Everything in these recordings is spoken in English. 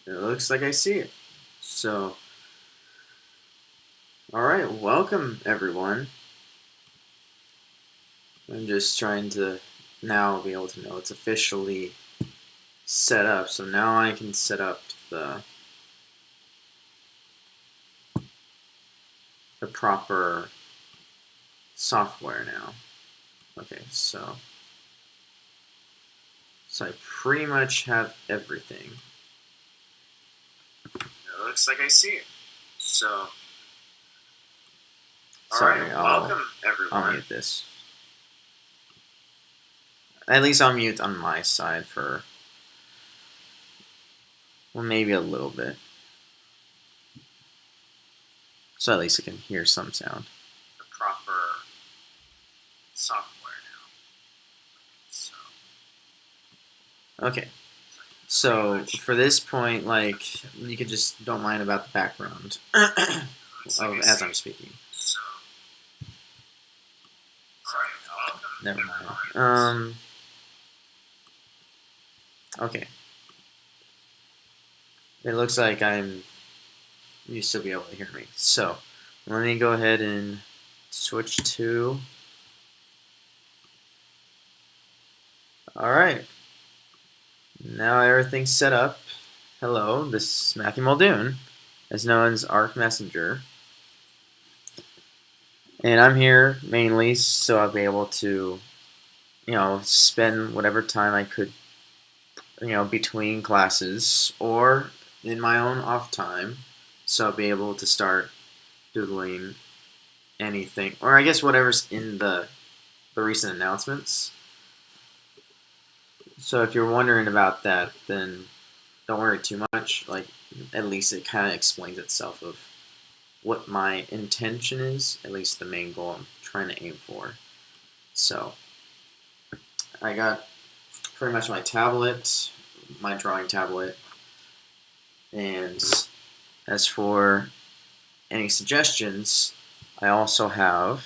It looks like I see it. So, alright, welcome everyone. I'm just trying to now be able to know it's officially set up. So now I can set up the proper software now. Okay, so I pretty much have everything. It looks like I see it. So, sorry, welcome everyone. I'll mute this. At least I'll mute on my side for, well, maybe a little bit. So at least I can hear some sound. The proper software now. Okay. So for this point, like, you could just don't mind about the background as I'm speaking. Never mind. Okay. It looks like you still be able to hear me. So let me go ahead and switch to. All right. Now everything's set up. Hello, this is Matthew Muldoon, as known as Arc Messenger. And I'm here mainly so I'll be able to, spend whatever time I could, between classes or in my own off time. So I'll be able to start doodling anything, or I guess whatever's in the recent announcements. So if you're wondering about that, then don't worry too much. Like, at least it kind of explains itself of what my intention is, at least the main goal I'm trying to aim for. So I got pretty much my tablet, my drawing tablet, and as for any suggestions, I also have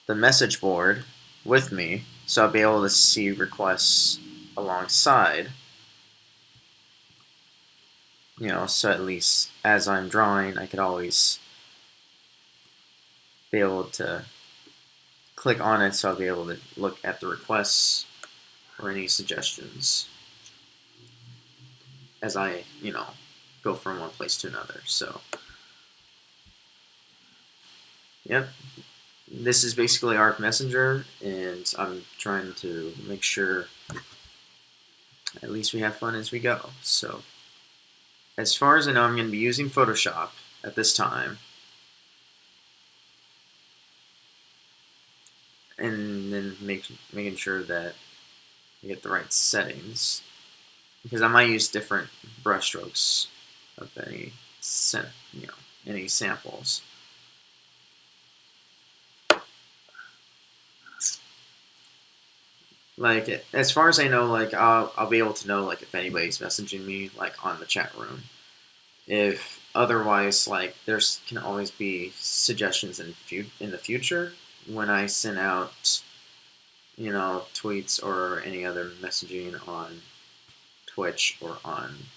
the message board with me, so I'll be able to see requests alongside. So at least as I'm drawing, I could always be able to click on it, so I'll be able to look at the requests or any suggestions as I, go from one place to another. So, yep. This is basically Arc Messenger, and I'm trying to make sure at least we have fun as we go. So, as far as I know, I'm going to be using Photoshop at this time. And then making sure that I get the right settings, because I might use different brush strokes of any samples. Like, as far as I know, like, I'll be able to know, like, if anybody's messaging me, like, on the chat room. If otherwise, like, there's can always be suggestions in the future when I send out, tweets or any other messaging on Twitch or on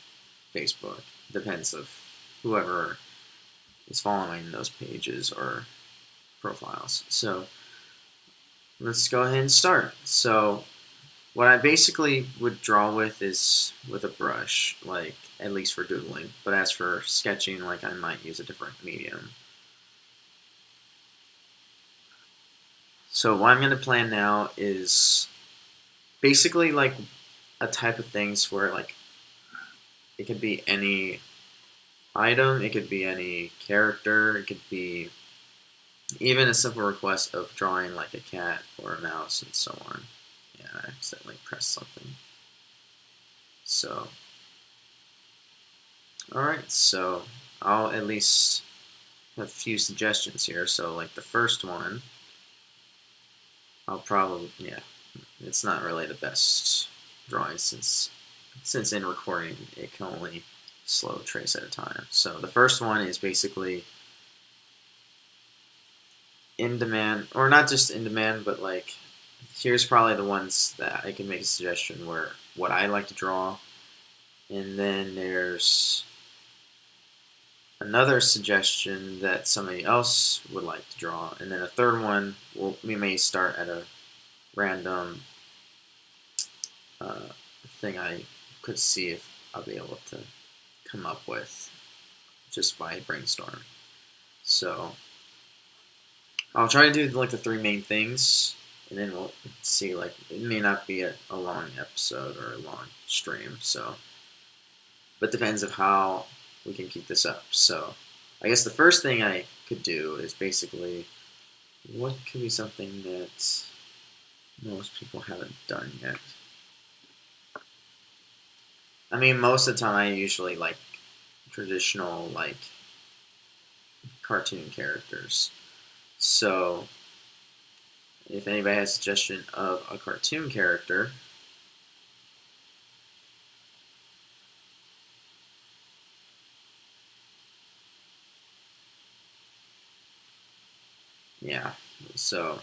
Facebook. Depends of whoever is following those pages or profiles. So let's go ahead and start. So what I basically would draw with is with a brush, like, at least for doodling. But as for sketching, like, I might use a different medium. So what I'm going to plan now is basically like a type of things where, like, it could be any item, it could be any character, it could be even a simple request of drawing like a cat or a mouse and so on. Yeah, I accidentally pressed something. So, alright, so I'll at least have a few suggestions here. So, like, the first one, I'll probably, it's not really the best drawing since in recording it can only slow trace at a time. So the first one is basically in demand, or not just in demand, but like, here's probably the ones that I can make a suggestion where what I like to draw And then there's another suggestion that somebody else would like to draw, and then a third one. We may start at a random thing I could see if I'll be able to come up with just by brainstorming. So I'll try to do like the three main things, and then we'll see. Like it may not be a long episode or a long stream, so but depends of how we can keep this up. So I guess the first thing I could do is basically what could be something that most people haven't done yet. I mean, most of the time I usually like traditional like cartoon characters. So if anybody has a suggestion of a cartoon character, yeah. So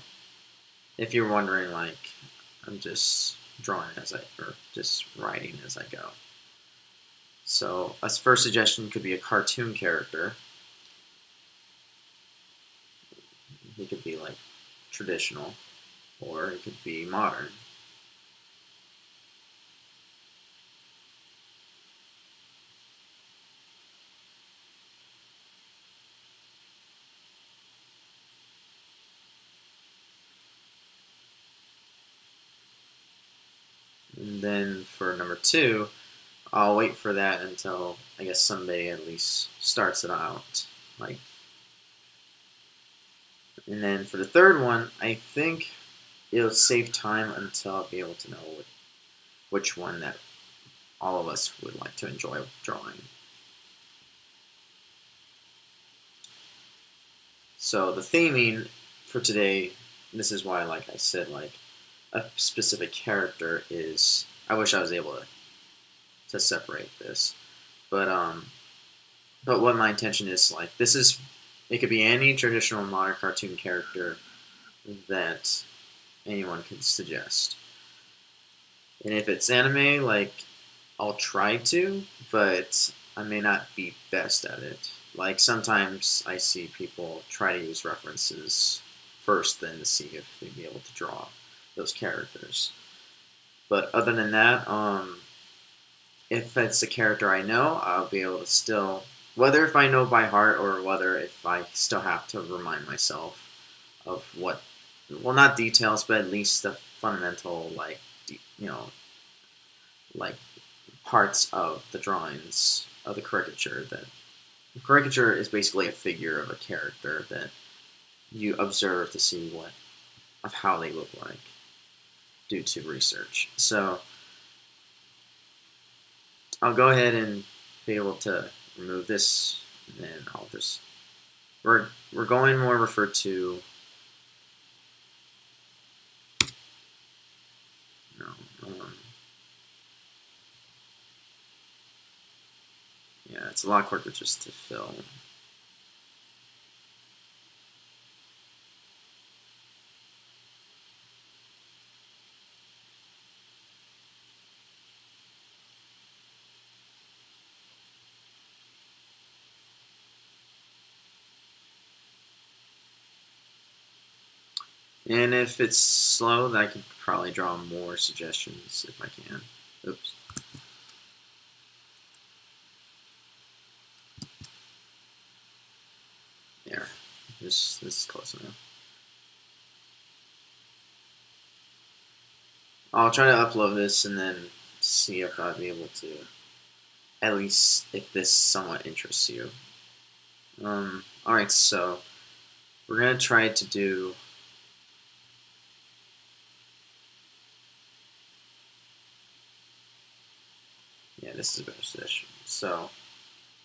if you're wondering, like, I'm just drawing or just writing as I go. So a first suggestion could be a cartoon character. He could be like traditional, or it could be modern. And then for number two, I'll wait for that until I guess somebody at least starts it out. Like, and then for the third one, I think it'll save time until I'll be able to know which one that all of us would like to enjoy drawing. So the theming for today, this is why, like I said, like a specific character is. I wish I was able to separate this, but what my intention is, like, this is, it could be any traditional modern cartoon character that anyone can suggest. And if it's anime, like, I'll try to, but I may not be best at it. Like, sometimes I see people try to use references first, then to see if they'd be able to draw those characters. But other than that, if it's a character I know, I'll be able to still, whether if I know by heart or whether if I still have to remind myself of what, well, not details, but at least the fundamental, like, like parts of the drawings of the caricature. That the caricature is basically a figure of a character that you observe to see what of how they look like due to research. So I'll go ahead and be able to remove this, and then I'll just we're going more referred to. No, yeah, it's a lot quicker just to fill. And if it's slow, then I could probably draw more suggestions if I can. Oops. There. This is close enough. I'll try to upload this and then see if I'll be able to, at least if this somewhat interests you. Alright, so we're going to try to do this is a better suggestion. So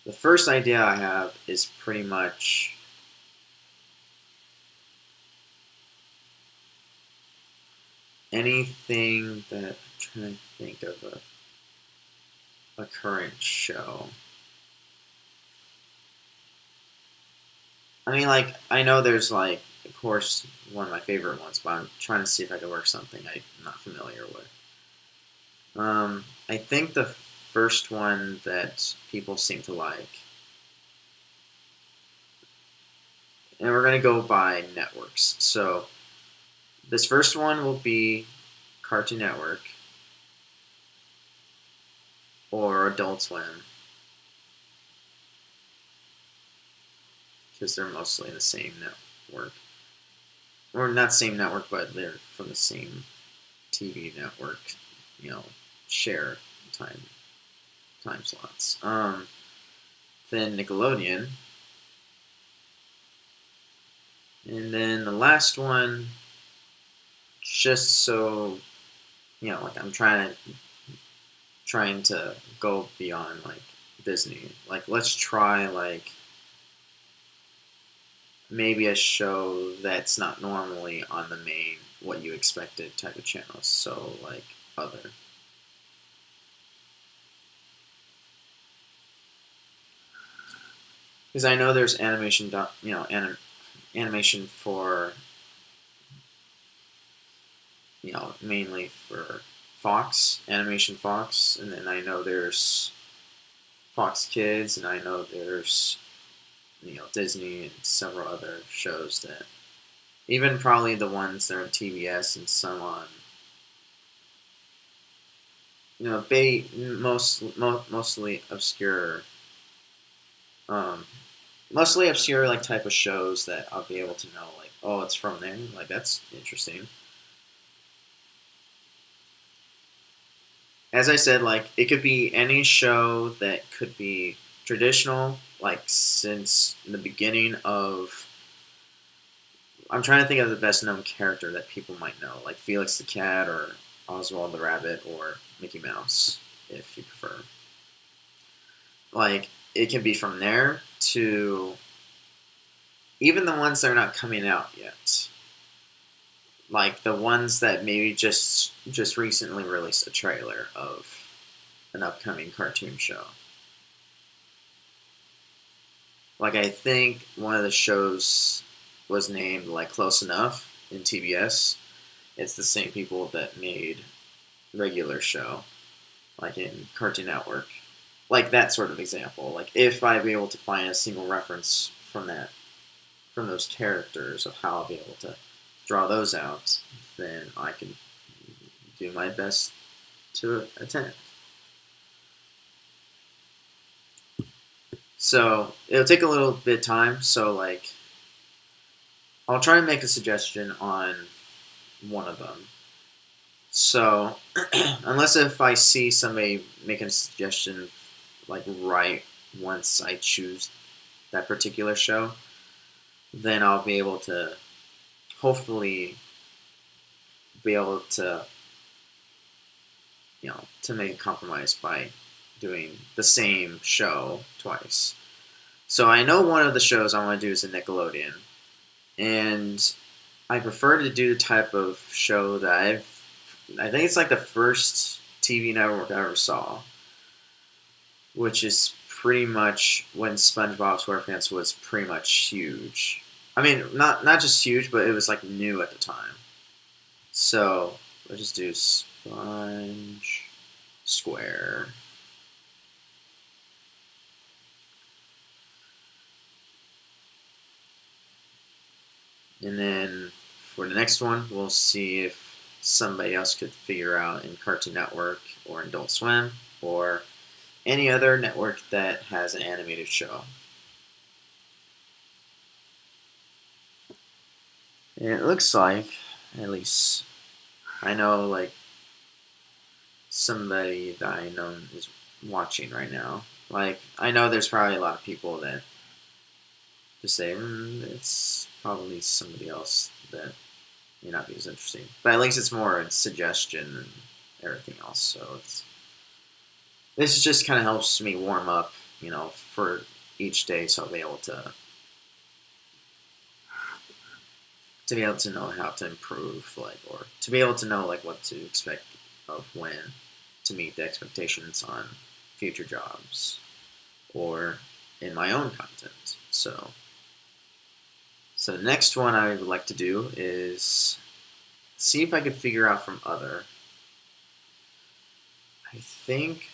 the first idea I have is pretty much anything that I'm trying to think of a current show. I mean, like, I know there's, like, of course, one of my favorite ones, but I'm trying to see if I can work something I'm not familiar with. I think the first one that people seem to like. And we're going to go by networks. So this first one will be Cartoon Network or Adult Swim, because they're mostly the same network. Or not same network, but they're from the same TV network, share time slots. Then Nickelodeon. And then the last one, just so, like I'm trying to go beyond like Disney. Like let's try like maybe a show that's not normally on the main what you expected type of channels. So like other. Because I know there's animation, animation for, mainly for Fox, Animation Fox, and then I know there's Fox Kids, and I know there's, Disney and several other shows that, even probably the ones that are on TBS and some on, mostly obscure, like type of shows that I'll be able to know, like, oh, it's from there, like that's interesting. As I said, like it could be any show that could be traditional, like since the beginning of. I'm trying to think of the best known character that people might know, like Felix the Cat or Oswald the Rabbit or Mickey Mouse, if you prefer. Like it can be from there to even the ones that are not coming out yet. Like the ones that maybe just recently released a trailer of an upcoming cartoon show. Like I think one of the shows was named like Close Enough in TBS. It's the same people that made regular show, like in Cartoon Network. Like that sort of example. Like if I'd be able to find a single reference from those characters of how I'll be able to draw those out, then I can do my best to attend. So it'll take a little bit of time. So like, I'll try and make a suggestion on one of them. So unless if I see somebody making a suggestion, like right once I choose that particular show, then I'll be able to hopefully be able to to make a compromise by doing the same show twice. So I know one of the shows I want to do is a Nickelodeon, and I prefer to do the type of show that I think it's like the first TV network I ever saw, which is pretty much when SpongeBob SquarePants was pretty much huge. I mean, not just huge, but it was like new at the time. So let's just do Sponge Square. And then for the next one, we'll see if somebody else could figure out in Cartoon Network or in Adult Swim or any other network that has an animated show. And it looks like, at least, I know like somebody that I know is watching right now. Like, I know there's probably a lot of people that just say, it's probably somebody else that may not be as interesting. But at least it's more a suggestion and everything else. So this just kind of helps me warm up, for each day, so I'll be able to know how to improve, like, or to be able to know like what to expect of when to meet the expectations on future jobs or in my own content. So the next one I would like to do is see if I could figure out from other. I think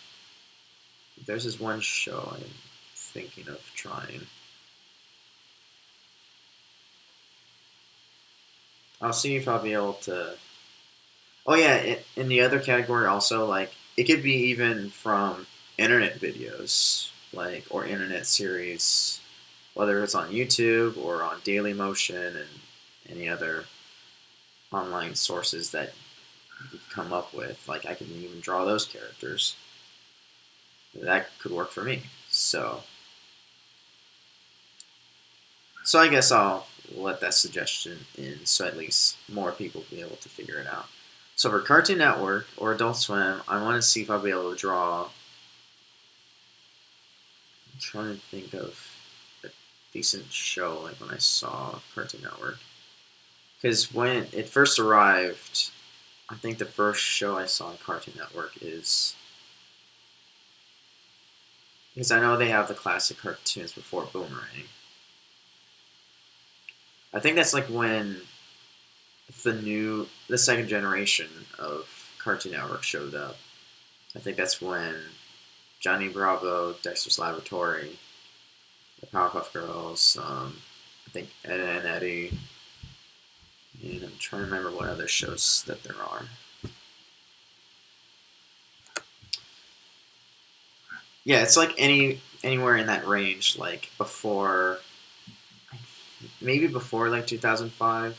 There's this one show I'm thinking of trying. I'll see if I'll be able to. Oh yeah, in the other category also, like it could be even from internet videos, like or internet series, whether it's on YouTube or on Daily Motion and any other online sources that you could come up with. Like I can even draw those characters. That could work for me. So I guess I'll let that suggestion in so at least more people will be able to figure it out. So for Cartoon Network or Adult Swim, I want to see if I'll be able to draw. I'm trying to think of a decent show like when I saw Cartoon Network. Because when it first arrived, I think the first show I saw on Cartoon Network is. Because I know they have the classic cartoons before Boomerang. I think that's like when the second generation of Cartoon Network showed up. I think that's when Johnny Bravo, Dexter's Laboratory, the Powerpuff Girls, I think Ed, Edd n Eddy, and I'm trying to remember what other shows that there are. Yeah, it's like anywhere in that range, like maybe before like 2005.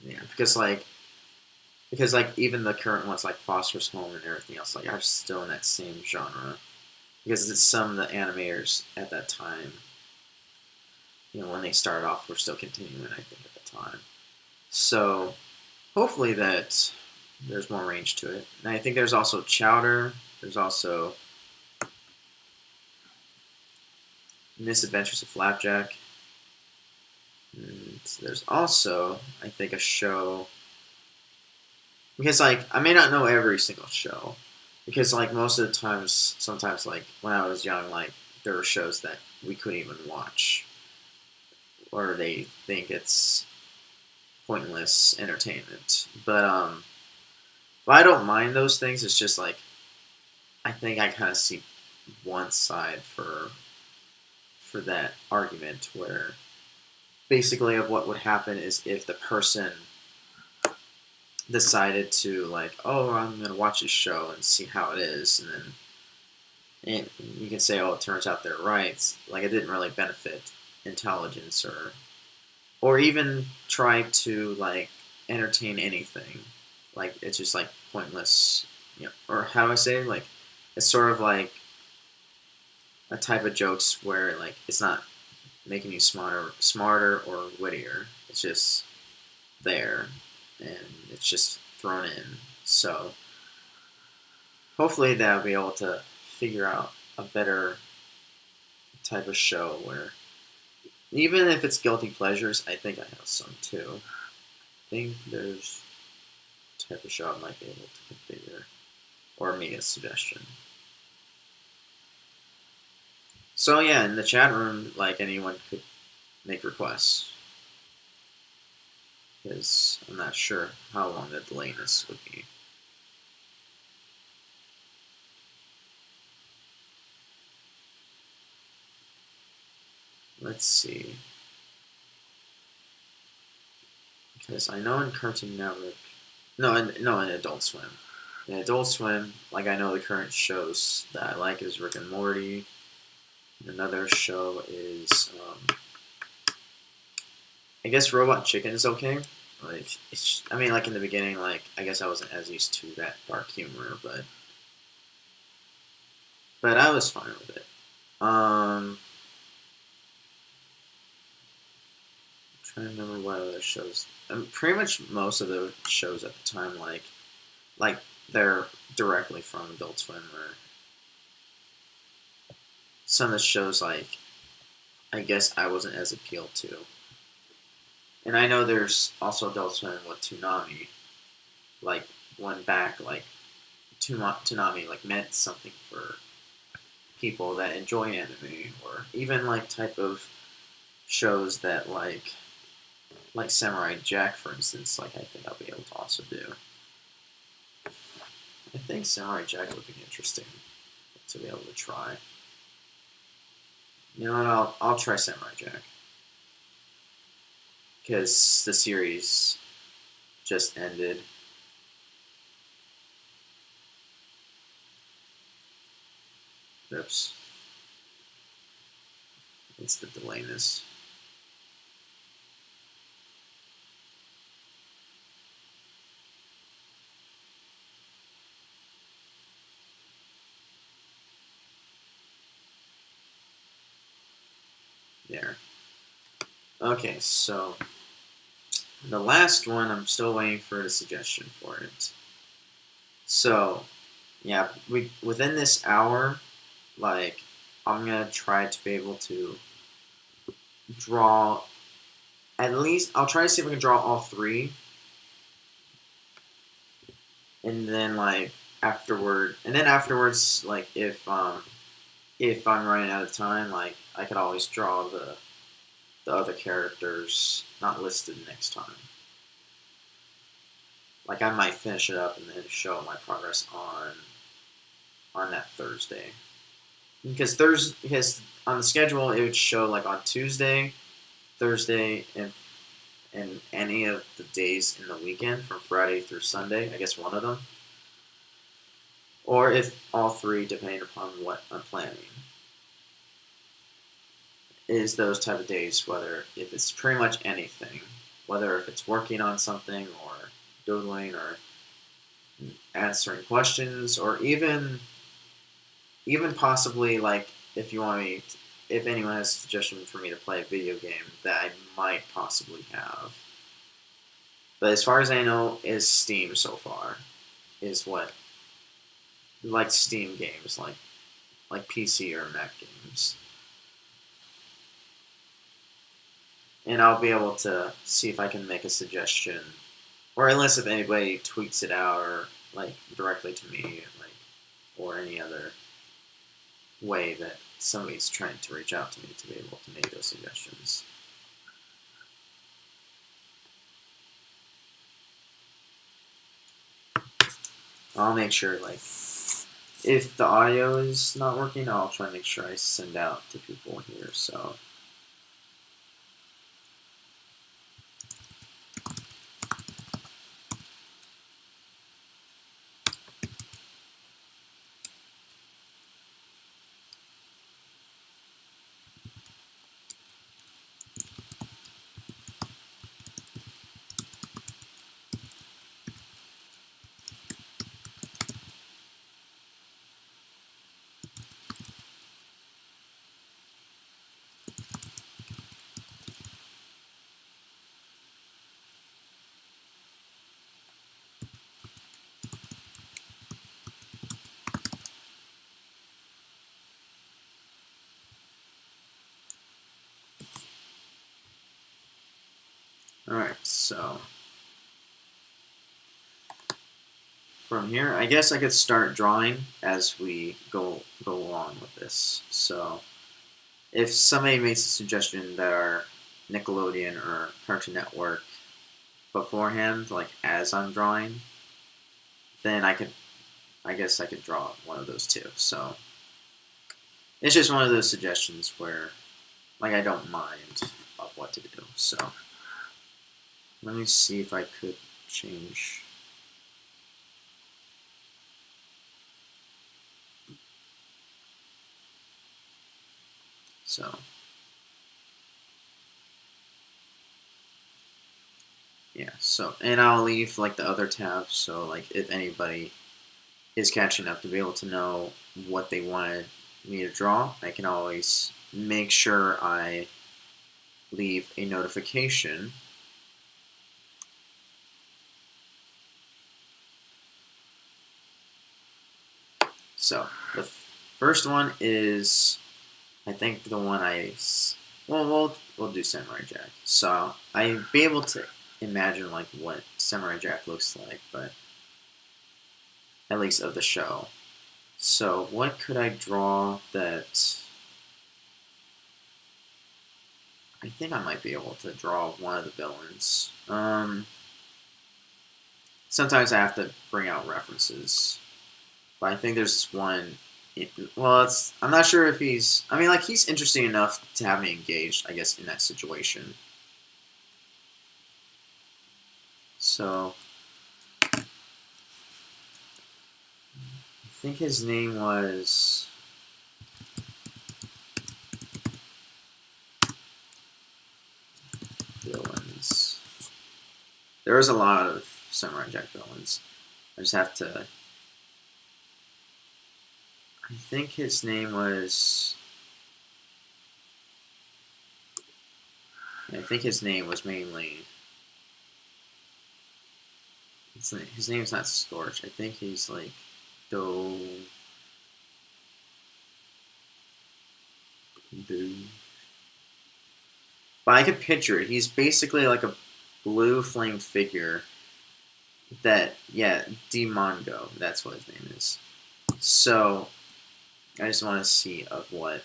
Yeah, because even the current ones like Foster's Home and everything else like are still in that same genre because it's some of the animators at that time, when they started off were still continuing, I think, at the time. So hopefully that there's more range to it. And I think there's also Chowder. There's also Misadventures of Flapjack. And there's also, I think, a show because like I may not know every single show because like most of the times, sometimes like when I was young, like there were shows that we couldn't even watch or they think it's pointless entertainment. But I don't mind those things. It's just like I think I kind of see one side for that argument where basically of what would happen is if the person decided to like, oh, I'm gonna watch this show and see how it is, and then you can say, oh, it turns out they're right. Like it didn't really benefit intelligence or even try to like entertain anything. Like it's just like pointless, or how do I say it? Like it's sort of like a type of jokes where like it's not making you smarter or wittier. It's just there, and it's just thrown in. So hopefully they'll be able to figure out a better type of show where even if it's guilty pleasures, I think I have some too. I think there's a type of show I might be able to configure or make a suggestion. So yeah, in the chat room, like anyone could make requests because I'm not sure how long the delayness would be. Let's see. Because I know in Cartoon Network, in Adult Swim. In Adult Swim, like I know the current shows that I like is Rick and Morty. Another show is, I guess Robot Chicken is okay. Like, I mean, like in the beginning, like I guess I wasn't as used to that dark humor, but I was fine with it. Trying to remember what other shows. Pretty much most of the shows at the time, like they're directly from Adult Swim, or some of the shows, like I guess I wasn't as appealed to. And I know there's also Adult Swim with Toonami, like one back, like Toonami like meant something for people that enjoy anime, or even like type of shows that like Samurai Jack, for instance, like I think I'll be able to also do. I think Samurai Jack would be interesting. to be able to try. You know what? I'll try Samurai Jack because the series just ended. Oops. It's the delayness. There. Okay, so the last one, I'm still waiting for a suggestion for it. So, yeah, within this hour, like, I'm gonna try to be able to draw at least. I'll try to see if I can draw all three, and then afterwards, like if I'm running out of time, like I could always draw the other characters not listed next time. Like I might finish it up and then show my progress on that Thursday. Because on the schedule it would show like on Tuesday, Thursday, and any of the days in the weekend from Friday through Sunday. I guess one of them, or if all three, depending upon what I'm planning. Is those type of days, whether if it's pretty much anything, whether if it's working on something or doodling or answering questions or even possibly like if you want me to, if anyone has a suggestion for me to play a video game that I might possibly have. But as far as I know, is Steam so far is what like Steam games like PC or Mac games. And I'll be able to see if I can make a suggestion, or unless if anybody tweets it out or like directly to me, like or any other way that somebody's trying to reach out to me to be able to make those suggestions. I'll make sure, like, if the audio is not working, I'll try to make sure I send out to people here. So. Alright, so from here, I guess I could start drawing as we go along with this. So if somebody makes a suggestion that are Nickelodeon or Cartoon Network beforehand, like as I'm drawing, then I guess I could draw one of those too. So it's just one of those suggestions where like I don't mind of what to do. So let me see if I could change. So yeah, so and I'll leave like the other tabs so like if anybody is catching up to be able to know what they wanted me to draw, I can always make sure I leave a notification. So the first one is, I think the one we'll do Samurai Jack. So I'd be able to imagine like what Samurai Jack looks like, but at least of the show. So what could I draw that? I think I might be able to draw one of the villains. Sometimes I have to bring out references. But I think there's this one well, I'm not sure if he's. I mean, like he's interesting enough to have me engaged. I guess in that situation. So I think his name was. Villains. There was a lot of Samurai Jack villains. I just have to. I think his name was. I think his name was mainly. His name's not Scorch. I think he's like Do. But I could picture it. He's basically like a blue flamed figure. That Demongo. That's what his name is. So I just want to see of what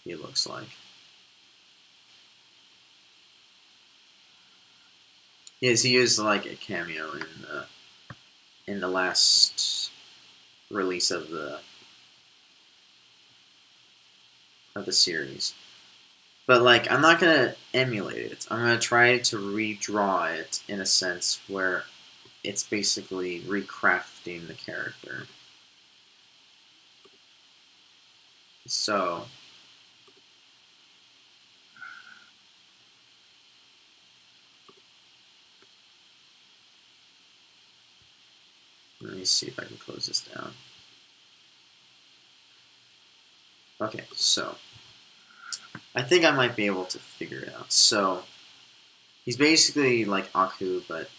he looks like. Yes, he used like a cameo in the last release of the series. But like I'm not gonna emulate it. I'm gonna try to redraw it in a sense where it's basically recrafting the character. So let me see if I can close this down. Okay, so I think I might be able to figure it out. So he's basically like Aku, but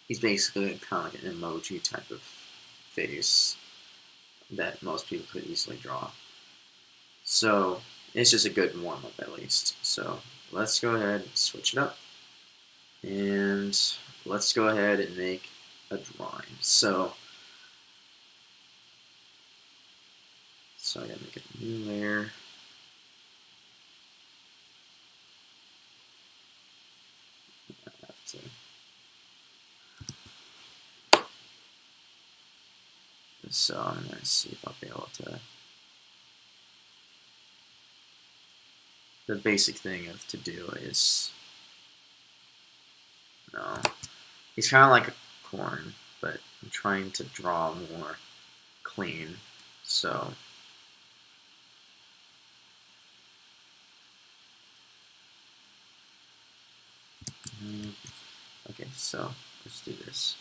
he's basically kind of like an emoji type of face that most people could easily draw. So it's just a good warm up at least. So let's go ahead and switch it up. And let's go ahead and make a drawing. So I gotta make a new layer. I have to. So I'm gonna see if I'll be able to. The basic thing of to do is no. He's kind of like a corn, but I'm trying to draw more clean. So okay, so let's do this.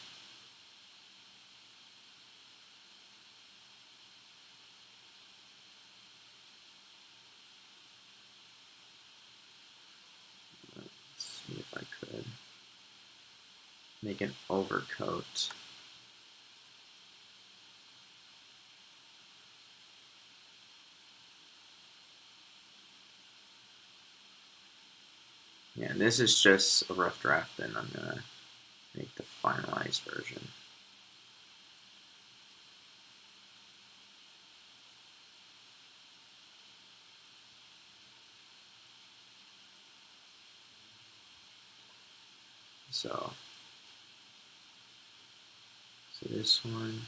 Let's see if I could make an overcoat. Yeah, this is just a rough draft, and I'm gonna make the finalized version. So this one.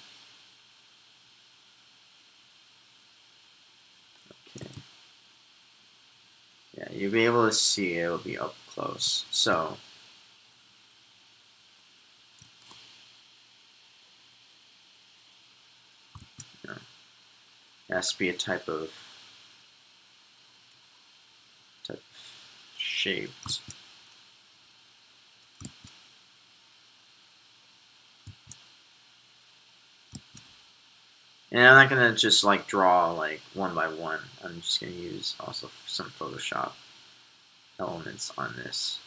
Okay. Yeah, you'll be able to see it. It'll be up close. So you know, it has to be a type of shaped. And I'm not gonna just like draw like one by one. I'm just gonna use also some Photoshop elements on this.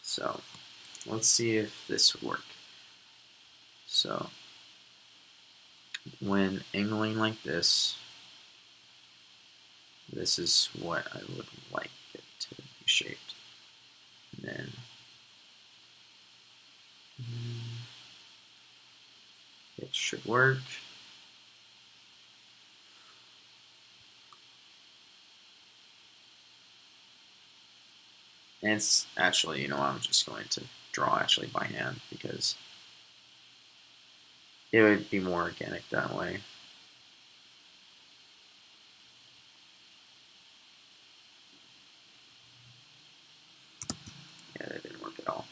So let's see if this would work. So when angling like this is what I would like it to be shaped. And then it should work. And it's actually, I'm just going to draw actually by hand because it would be more organic that way. Yeah, that didn't work at all.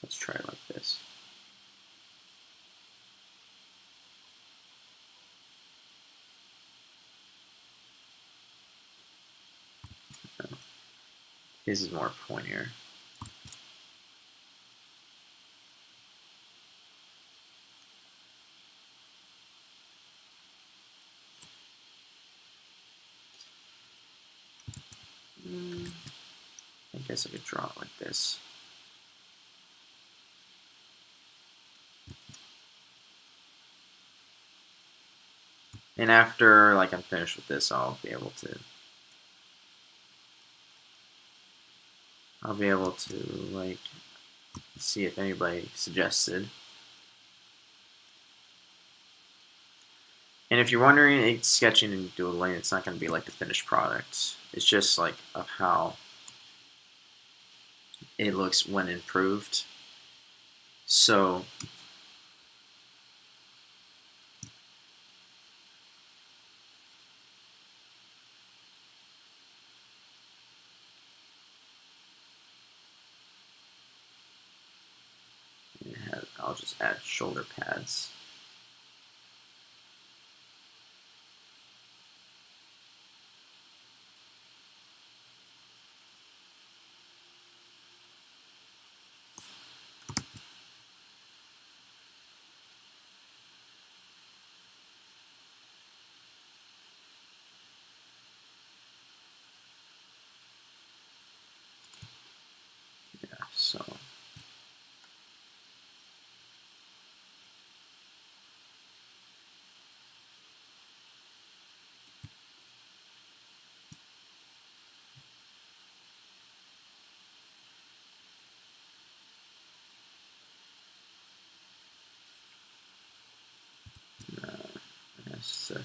Let's try it like this. This is more pointier. I guess I could draw it like this. And after I'm finished with this, I'll be able to see if anybody suggested. And if you're wondering, it's sketching and doodling. It's not going to be like the finished product. It's just of how it looks when improved. So I'll just add shoulder pads. Yeah, so it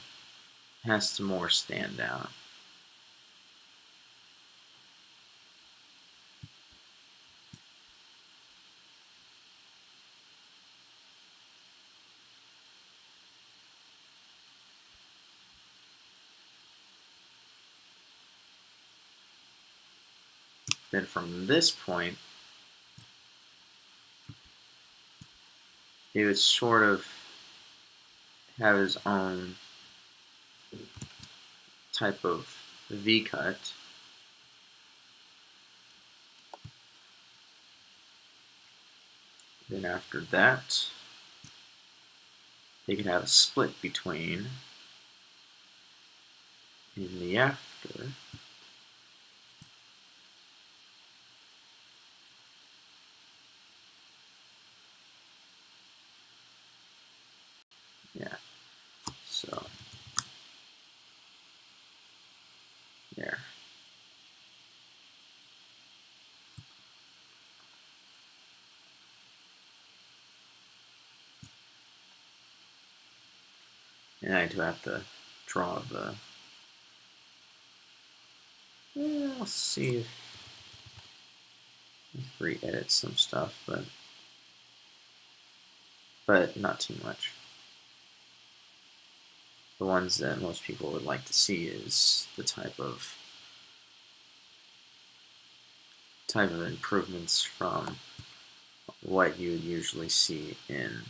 has to more stand out. Then from this point, he would sort of have his own type of V-cut. Then after that, they could have a split between in the after. Yeah. So there. And I do have to draw the. I'll see if re-edit some stuff, but not too much. The ones that most people would like to see is the type of improvements from what you would usually see in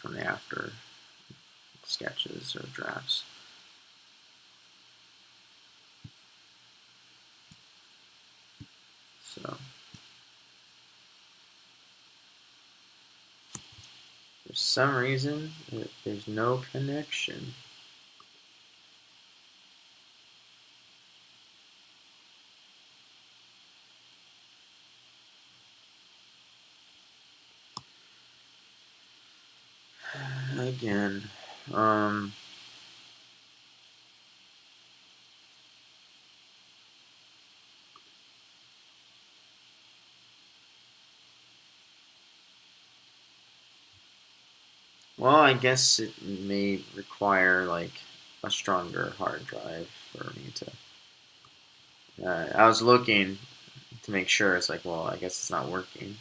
from the after sketches or drafts. So for some reason there's no connection. again. Well, I guess it may require like a stronger hard drive for me to. I was looking to make sure. It's like, well, I guess it's not working.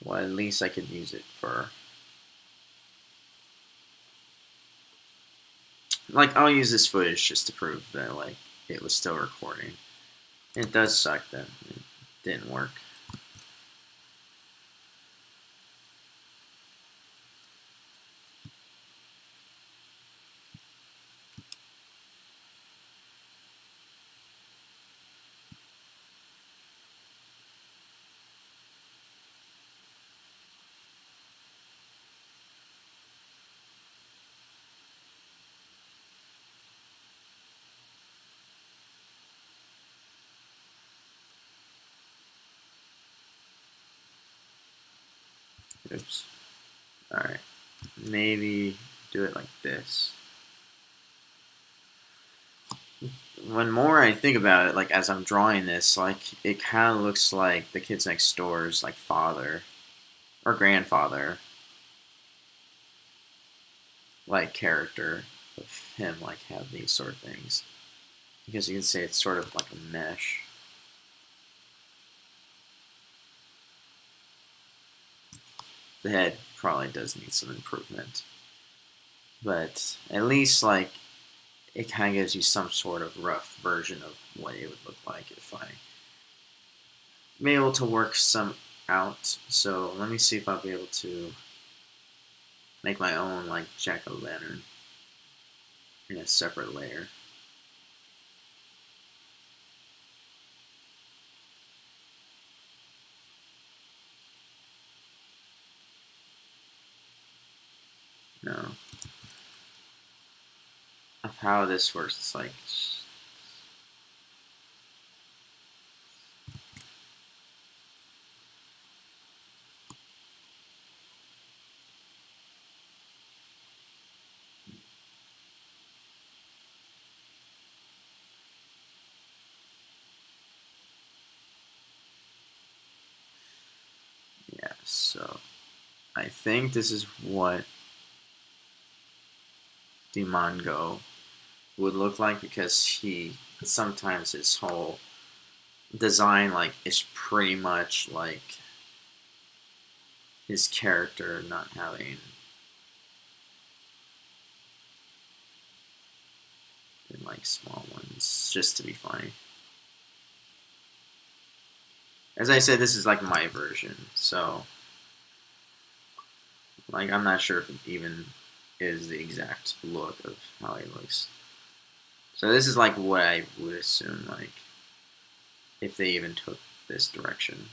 Well, at least I could use it for. Like, I'll use this footage just to prove that like it was still recording. It does suck that it didn't work. Oops. Alright. Maybe do it like this. When more I think about it, like as I'm drawing this, like it kind of looks like the kids next door's like father or grandfather, like character of him, like have these sort of things. Because you can say it's sort of like a mesh. The head probably does need some improvement, but at least like it kind of gives you some sort of rough version of what it would look like if I am able to work some out. So let me see if I'll be able to make my own like jack-o'-lantern in a separate layer. No. Of how this works, it's like yeah, so I think this is what Dimongo would look like because he sometimes his whole design like is pretty much like his character not having been like small ones just to be funny. As I said, this is like my version, so like I'm not sure if it even is the exact look of how he looks. So this is like what I would assume, like if they even took this direction.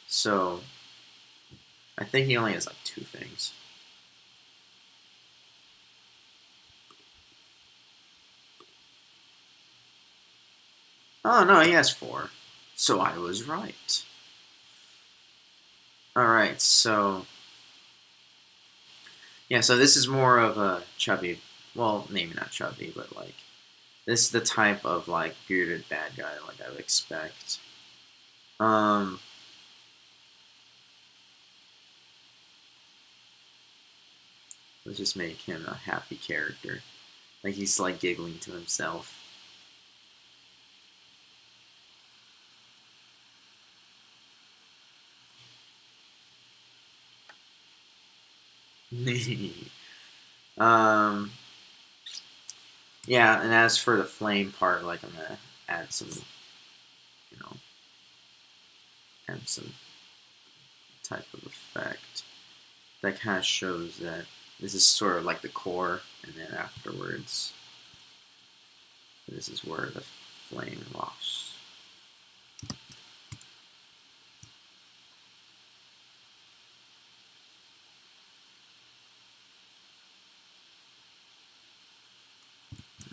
So I think he only has like 2 things. Oh no, he has 4. So I was right. Alright, so yeah, so this is more of a chubby, well, maybe not chubby, but like this is the type of like bearded bad guy like I would expect. Let's just make him a happy character. Like he's like giggling to himself. um, yeah, and as for the flame part, like I'm gonna add some, add some type of effect that kind of shows that this is sort of like the core, and then afterwards, this is where the flame lost.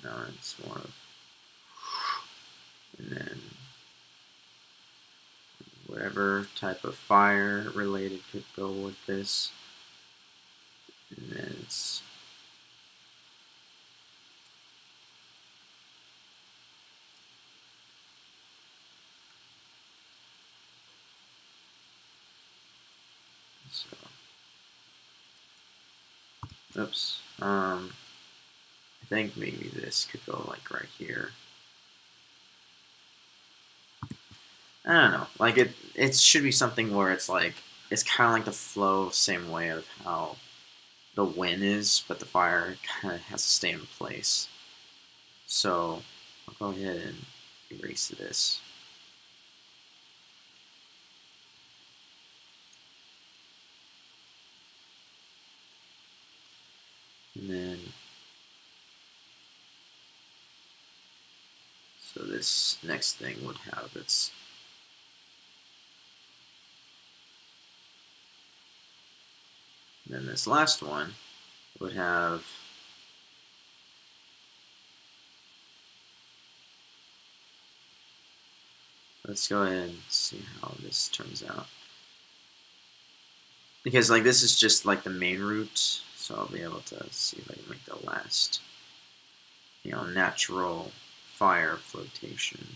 Now it's more of, and then whatever whatever type of fire related could go with this. And then it's so oops. I think maybe this could go like right here. I don't know. Like it should be something where it's like it's kind of like the flow, same way of how the wind is, but the fire kind of has to stay in place. So I'll go ahead and erase this. And then so this next thing would have its and then this last one would have let's go ahead and see how this turns out. Because like this is just like the main route, so I'll be able to see if I can make the last, you know, natural fire flotation.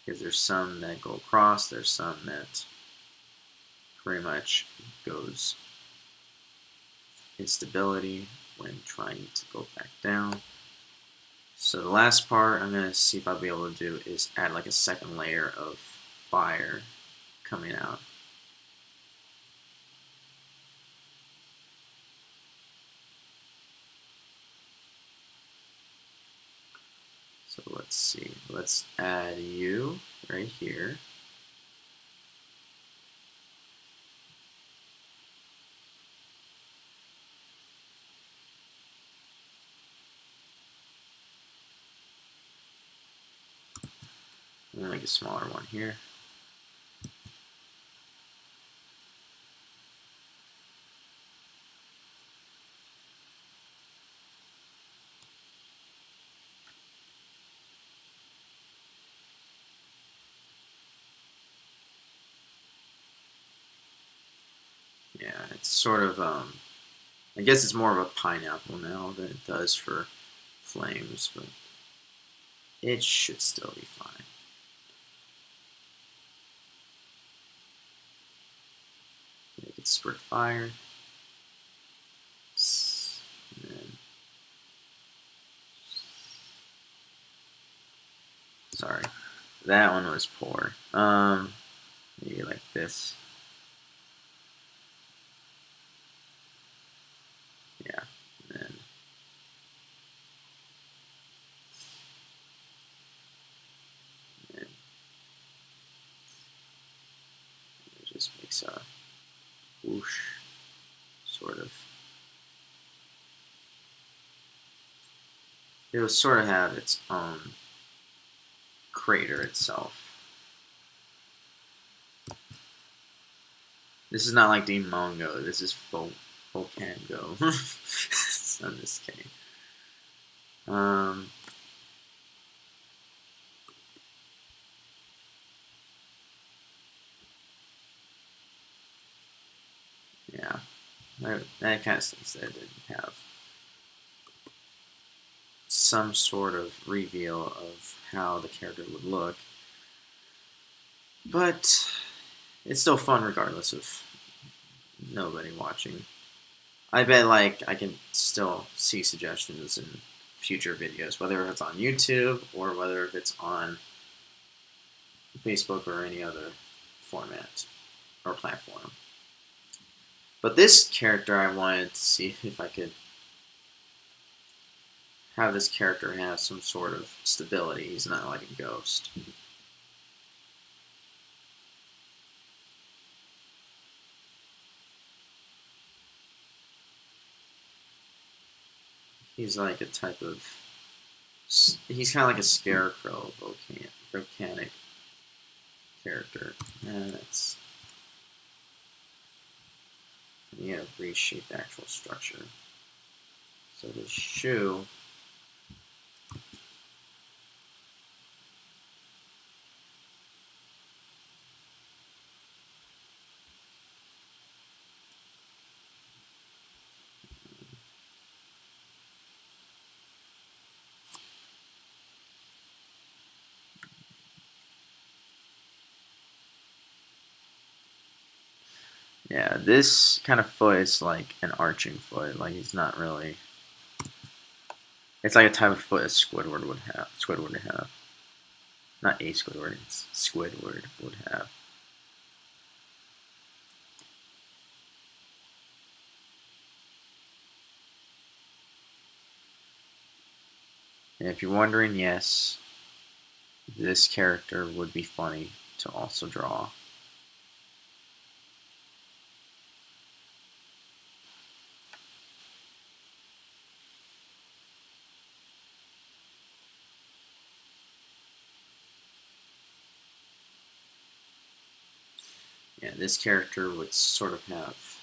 Because there's some that go across, there's some that pretty much goes instability when trying to go back down. So the last part I'm going to see if I'll be able to do is add like a second layer of fire coming out. So let's see, let's add you right here. I'm going to make a smaller one here. Yeah, it's sort of, I guess it's more of a pineapple now than it does for flames, but it should still be fine. Make it spurt fire. And then, sorry, that one was poor. Maybe like this. Yeah, and then it just makes a whoosh, sort of. It will sort of have its own crater itself. This is not like Dean Mongo. This is Volcango. So I'm just kidding. Yeah, that kind of stinks that it didn't have some sort of reveal of how the character would look. But it's still fun regardless of nobody watching. I bet like I can still see suggestions in future videos, whether it's on YouTube or whether it's on Facebook or any other format or platform. But this character, I wanted to see if I could have this character have some sort of stability. He's not like a ghost. He's like a type of... He's kind of like a scarecrow volcanic character. And it's... You have reshape the actual structure. So the shoe... Yeah, this kind of foot is like an arching foot. Like he's not really. It's like a type of foot a Squidward would have. Not a Squidward. It's Squidward would have. And if you're wondering, yes, this character would be funny to also draw. Yeah, this character would sort of have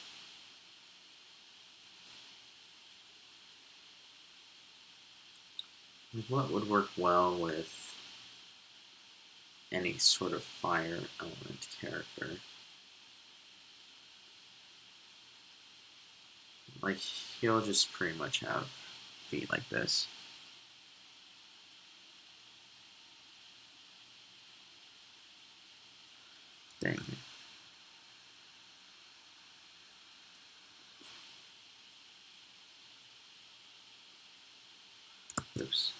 what would work well with any sort of fire element character. Like, he'll just pretty much have feet like this. Dang it. Oops.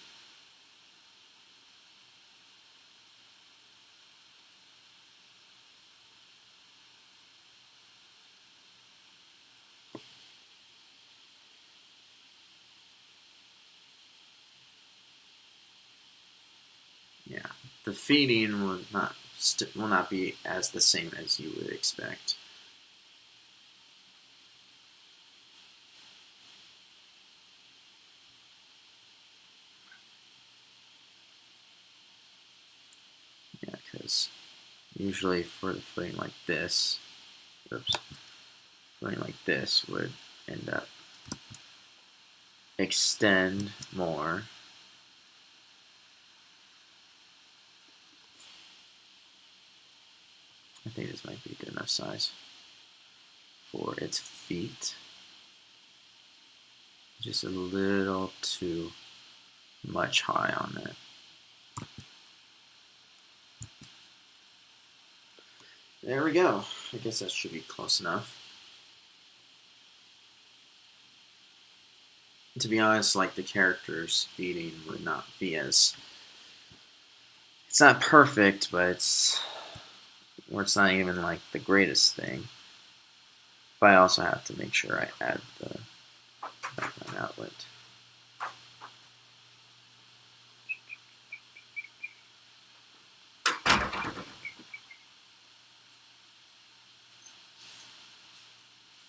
Yeah, the feeding will not be as the same as you would expect. Yeah, because usually for the footing like this, footing like this would end up extend more. I think this might be a good enough size for its feet. Just a little too much high on that. There we go. I guess that should be close enough. To be honest, like the character's feeding would not be as. It's not perfect, but it's not even like the greatest thing. But I also have to make sure I add the background outlet.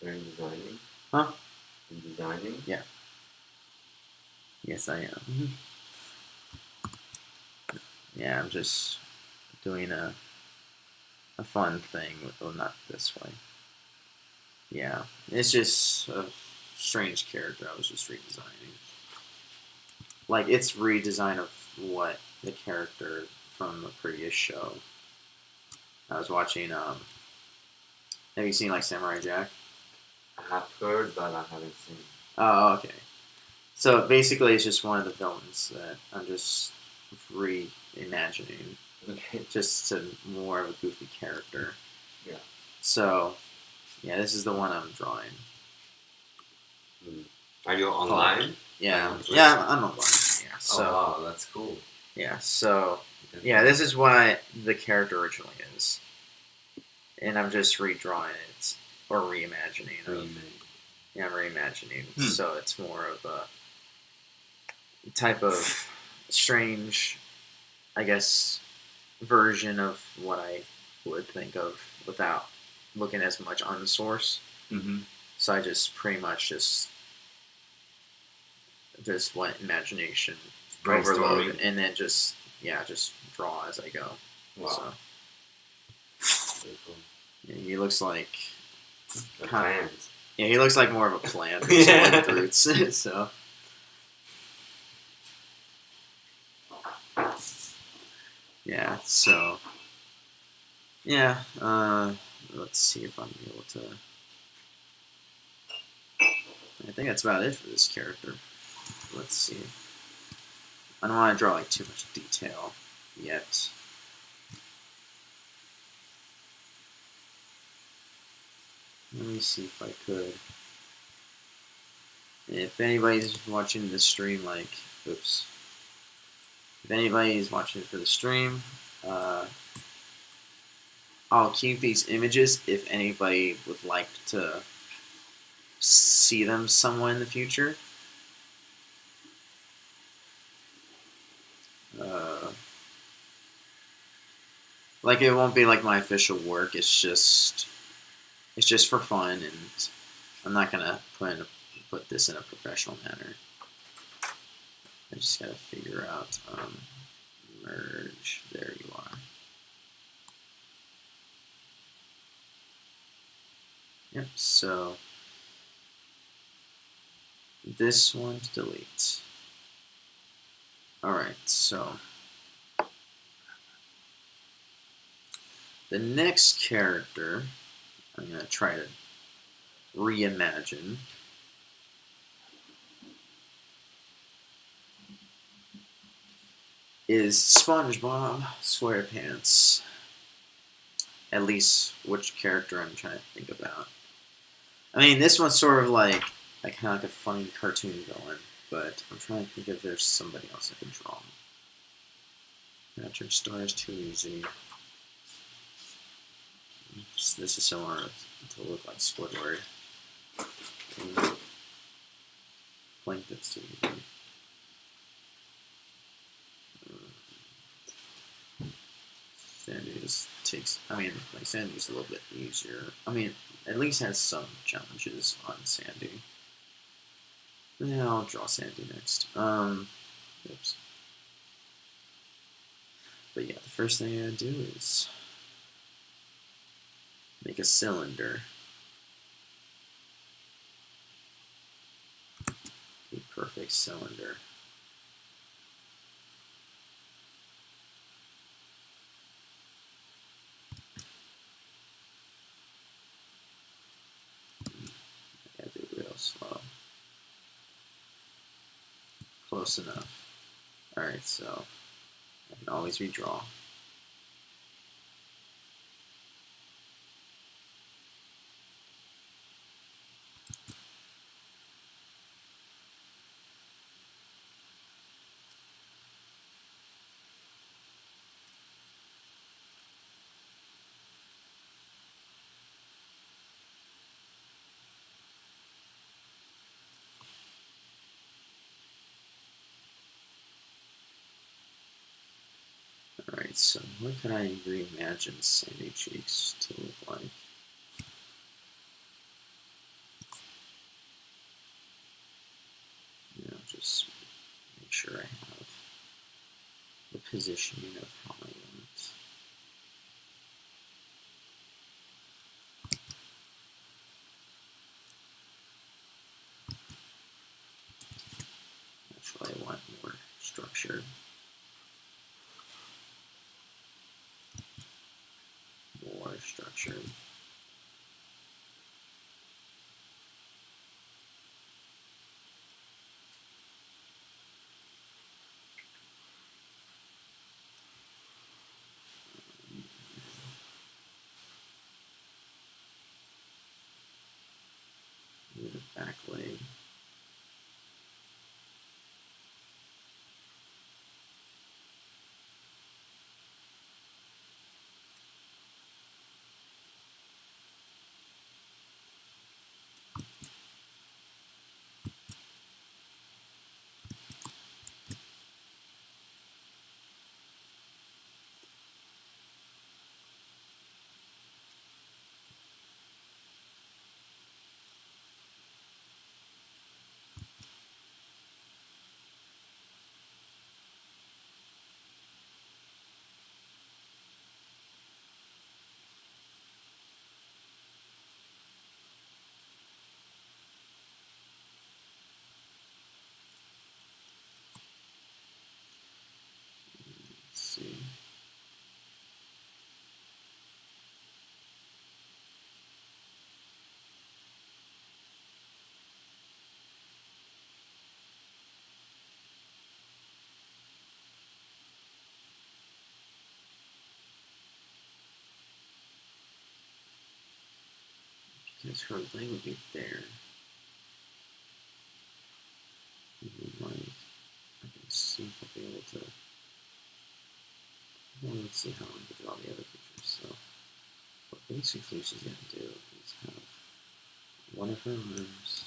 Are you designing? Huh? Are you designing? Yeah. Yes, I am. Yeah, I'm just doing a fun thing. Well, not this way. Yeah, it's just a strange character I was just redesigning. Like, it's redesign of what the character from the previous show. I was watching, have you seen, like, Samurai Jack? I have heard, but I haven't seen. Oh, okay. So, basically, it's just one of the villains that I'm just reimagining. Okay. Just to more of a goofy character. Yeah. So, yeah, this is the one I'm drawing. Are you online? Yeah, yeah, I'm online. Yeah. So, oh wow, that's cool. Yeah. So, yeah, this is what the character originally is, and I'm just redrawing it or reimagining. Yeah, I'm reimagining. So it's more of a type of strange, I guess, version of what I would think of without looking as much on the source. Mm-hmm. So I just pretty much just went imagination overload and then just draw as I go. Wow. So yeah, he looks like a plant. Yeah, he looks like more of a plant with roots. So yeah, so yeah, let's see if I'm able to. I think that's about it for this character. Let's see. I don't want to draw like too much detail yet. Let me see if I could. If anybody's watching the stream, like, oops. If anybody's watching it for the stream, I'll keep these images if anybody would like to see them somewhere in the future. Like, it won't be like my official work. It's just for fun, and I'm not gonna put this in a professional manner. I just gotta figure out merge. There you are. Yep. So this one to delete. All right. So the next character I'm gonna try to reimagine is SpongeBob SquarePants. At least which character I'm trying to think about. I mean, this one's sort of like kind of like a funny cartoon villain, but I'm trying to think if there's somebody else I can draw. Patrick Star is too easy. This is similar to look like Squidward. Plankton's too easy. Sandy just takes. I mean, like Sandy's a little bit easier. I mean, at least has some challenges on Sandy. Yeah, I'll draw Sandy next. Oops. But yeah, the first thing I gotta do is make a cylinder. A perfect cylinder. I gotta do it real slow. Close enough. Alright, so I can always redraw. Alright, so what can I reimagine Sandy Cheeks to look like? Just make sure I have the positioning of how I want it. Actually, I want more structure. More structure. The back leg. Because her leg would be there. Like, I can see if I'll be able to. Well, let's see how I can draw the other pictures. So, what basically she's going to do is have one of her arms.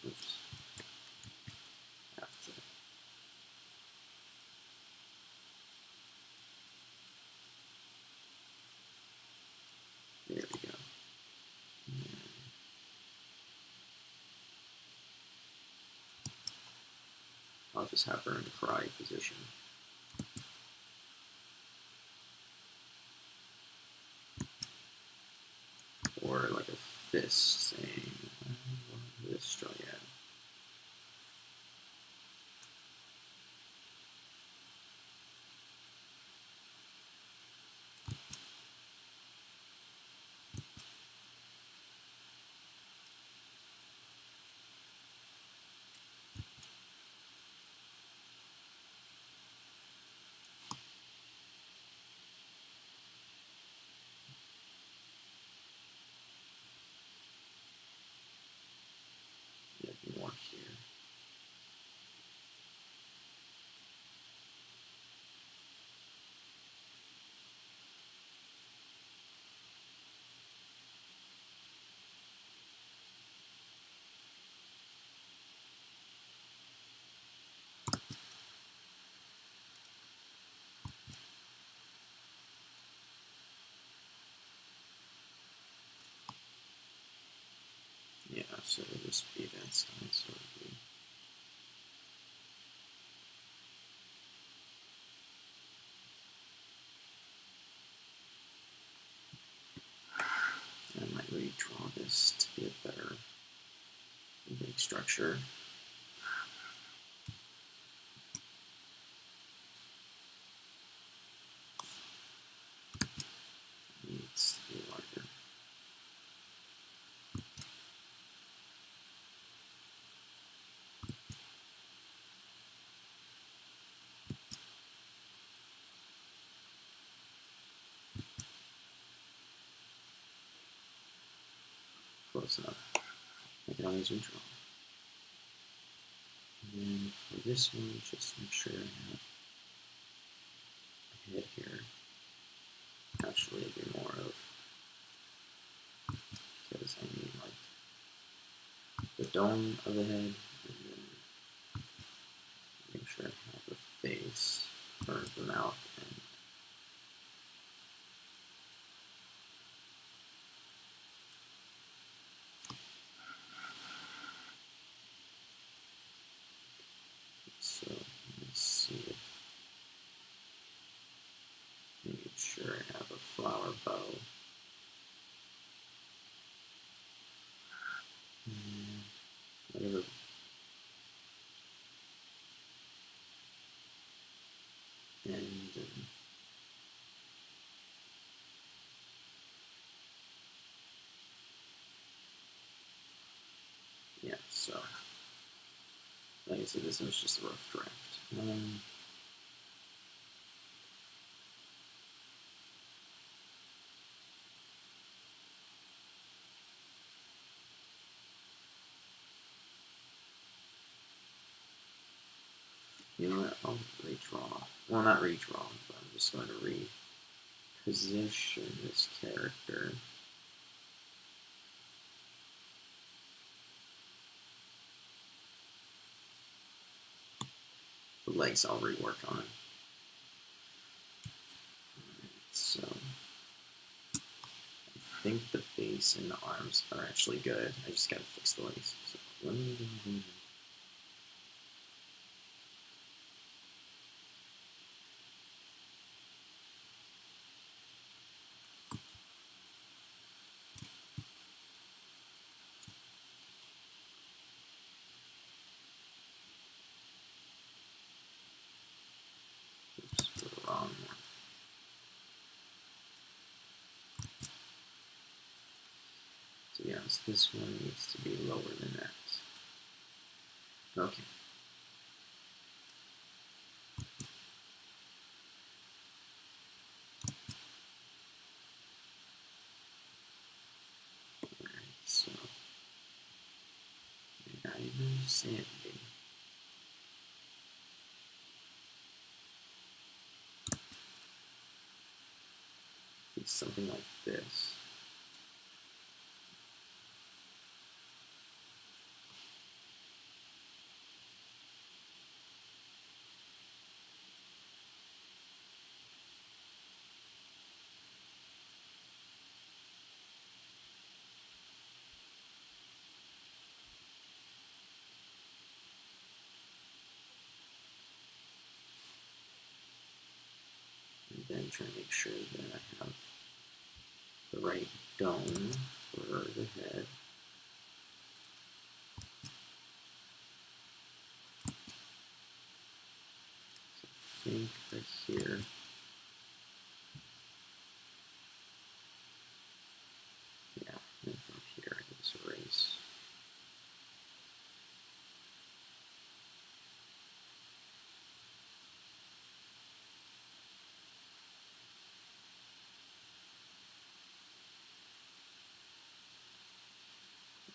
Oops. Have to. There we go. I'll just have her in a karate position. Or like a fist saying, this straw, yeah. More here. Yeah, so it'll just be that side, so it'll be. I might redraw this to be a better big structure. Needs to be larger. Close enough. I can always redraw. And then for this one, just make sure I have a head here. Actually, it'll be more of, because I need like the dome of the head, and then make sure I have the face, or the mouth, and so let's see if, make sure I have a flower bow. And whatever. And yeah, so like I said, this was just a rough draft. You know what? I'll redraw. Well, not redraw, but I'm just going to reposition this character. The legs I'll rework on. So I think the base and the arms are actually good. I just gotta fix the legs. So let me go ahead and oops, the wrong one. So yes, this one needs to be lower than that. Okay. So, I'm Sandy. It's something like this. And then try to make sure that I have the right dome for the head. So I think right here. Yeah, and from here I just erase.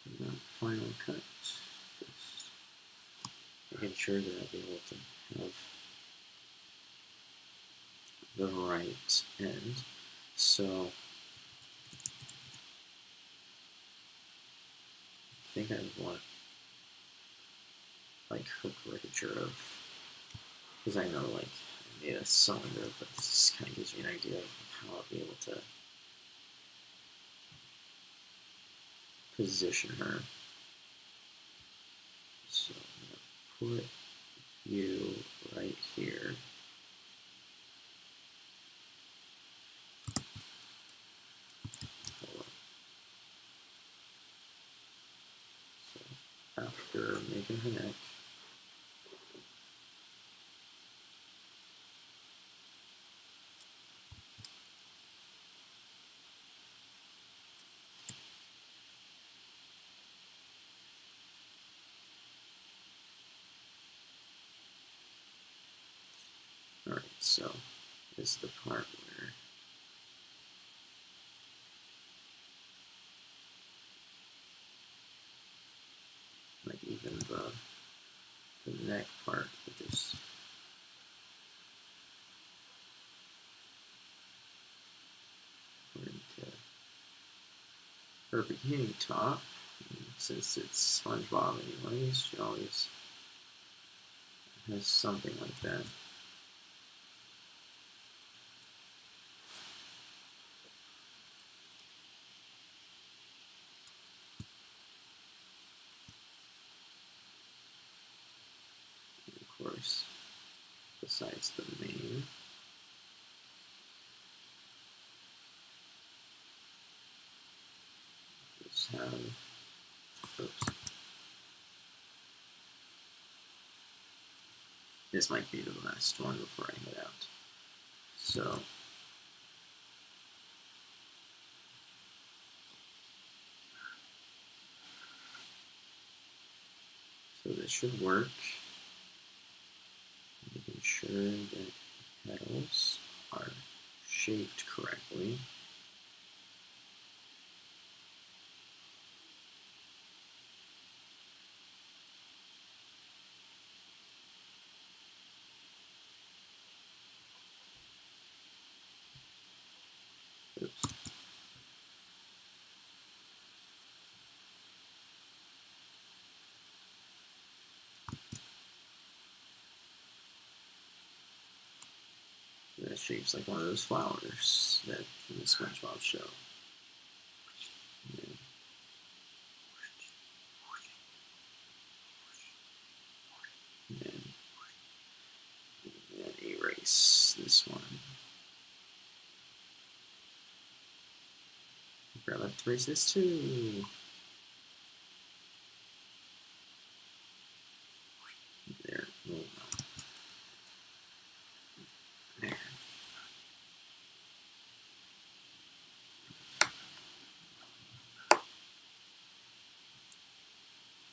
And that final cut. Just making sure that I'll be able to have the right end. So I think I want like hook ligature of, because I know like I made a cylinder, but this kind of gives me an idea of how I'll be able to position her. So I'm gonna put you right here. So after making her neck, alright, so this is the part where like even the neck part with this according to her bikini top. And since it's SpongeBob anyways, she always has something like that. And of course, besides the main, just have, oops, this might be the last one before I head out. So this should work. Making sure that the petals are shaped correctly. Oops. That shape's like one of those flowers that from the SpongeBob show. And then erase this one. I forgot to erase this too. There. Oh, there.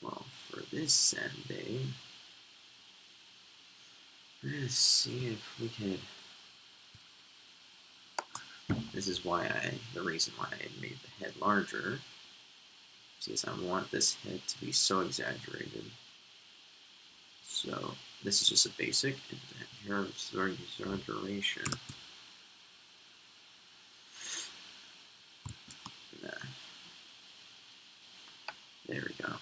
Well, for this Sunday, let's see if we could. This is why the reason why I made the head larger. because I want this head to be so exaggerated. So this is just a basic, and then here's our exaggeration. There we go.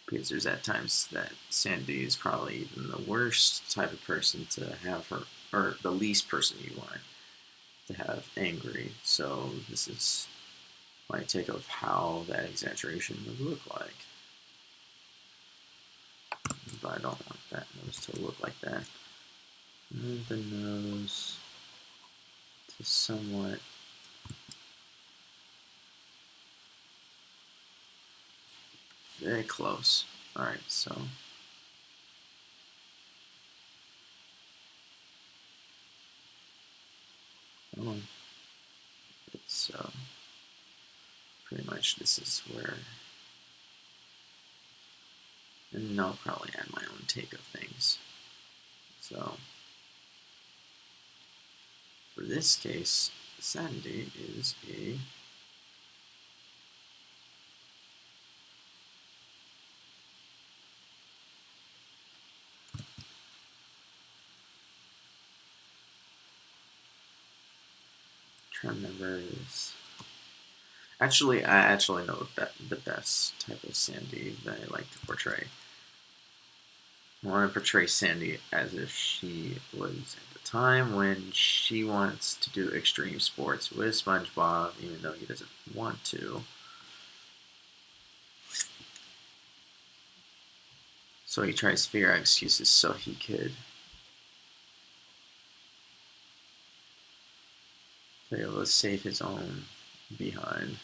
Because there's at times that Sandy is probably even the worst type of person to have her, or the least person you want to have angry. So this is my take of how that exaggeration would look like. But I don't want that nose to look like that. Move the nose to somewhat very close. Alright, so it's pretty much this is where, and I'll probably add my own take of things. So for this case, Sandy is a trying to remember this. Actually, I actually know the best type of Sandy that I like to portray. I want to portray Sandy as if she was at the time when she wants to do extreme sports with SpongeBob, even though he doesn't want to. So he tries to figure out excuses so he could be able to save his own behind.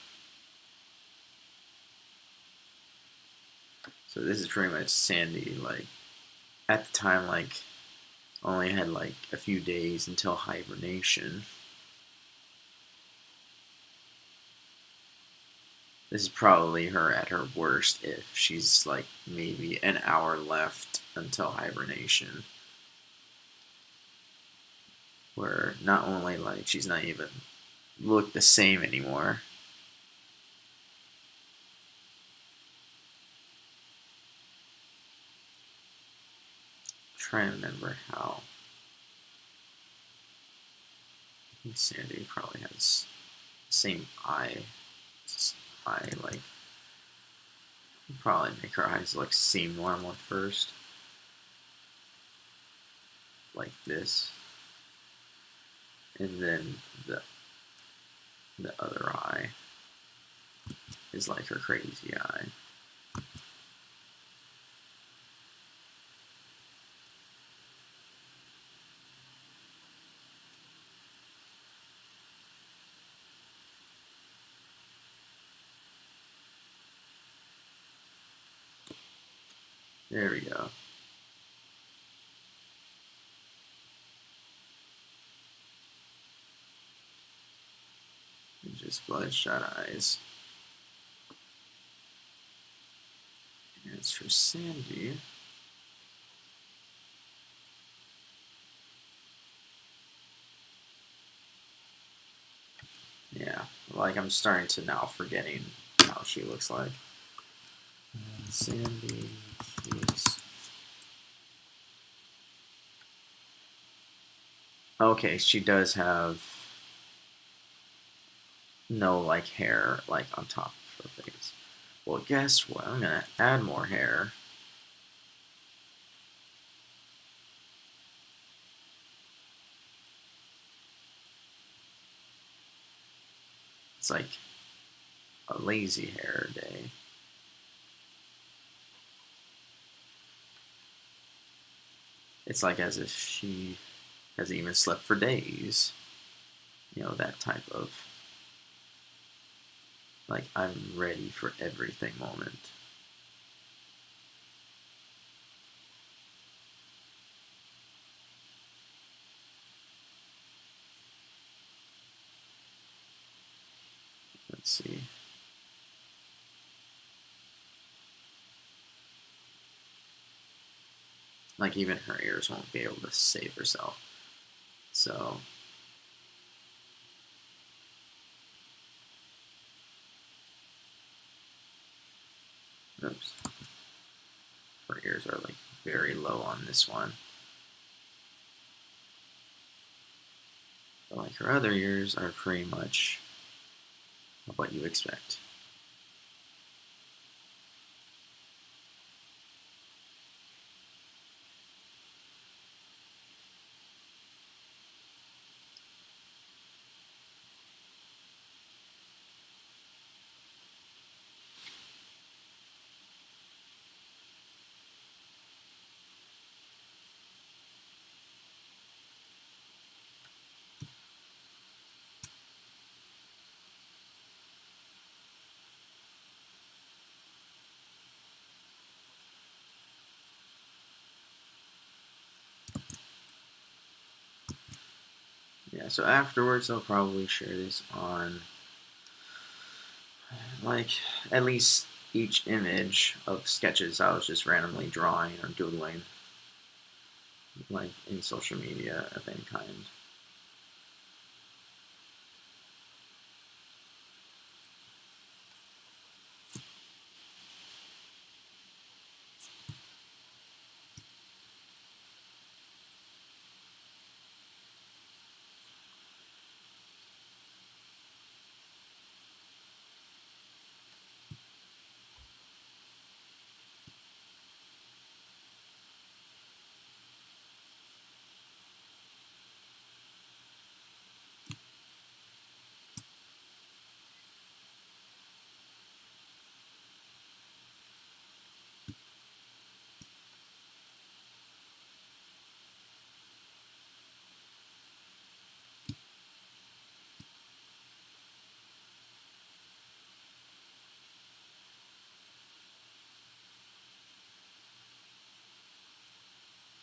So this is pretty much Sandy, like, at the time, like, only had, like, a few days until hibernation. This is probably her at her worst if she's, like, maybe an hour left until hibernation. Where not only, like, she's not even look the same anymore. Trying to remember how. I think Sandy probably has the same eye, like, probably make her eyes like seem normal at first, like this, and then the other eye is like her crazy eye. There we go. And just bloodshot eyes. And as for Sandy, yeah, like I'm starting to now forgetting how she looks like. Sandy cheeks. Okay, she does have no like hair like on top of her face. Well, guess what? I'm gonna add more hair. It's like a lazy hair day. It's like as if she hasn't even slept for days. You know, that type of, like, I'm ready for everything moment. Let's see. Like even her ears won't be able to save herself. So oops. Her ears are like very low on this one. But like her other ears are pretty much what you expect. Yeah, so afterwards I'll probably share this on like at least each image of sketches I was just randomly drawing or doodling, like in social media of any kind.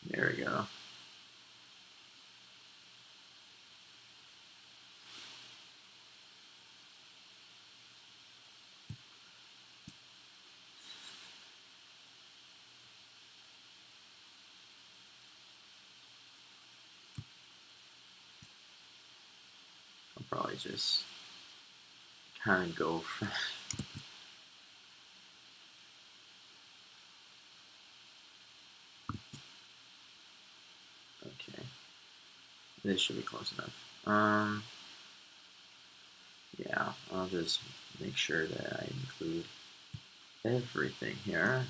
There we go. I'll probably just kind of go for okay. This should be close enough. Yeah, I'll just make sure that I include everything here.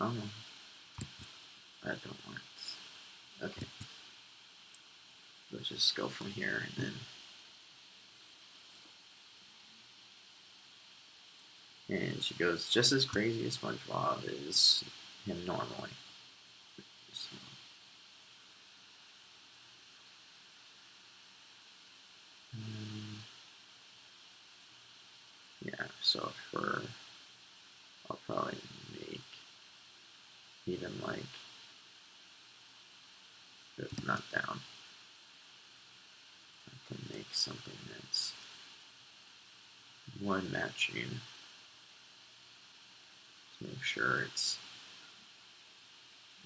Oh, I don't want it. Okay. Let's just go from here and then. And she goes just as crazy as SpongeBob is him normally. So, yeah, so for I'll probably make even like not down. I can make something that's one matching to make sure it's.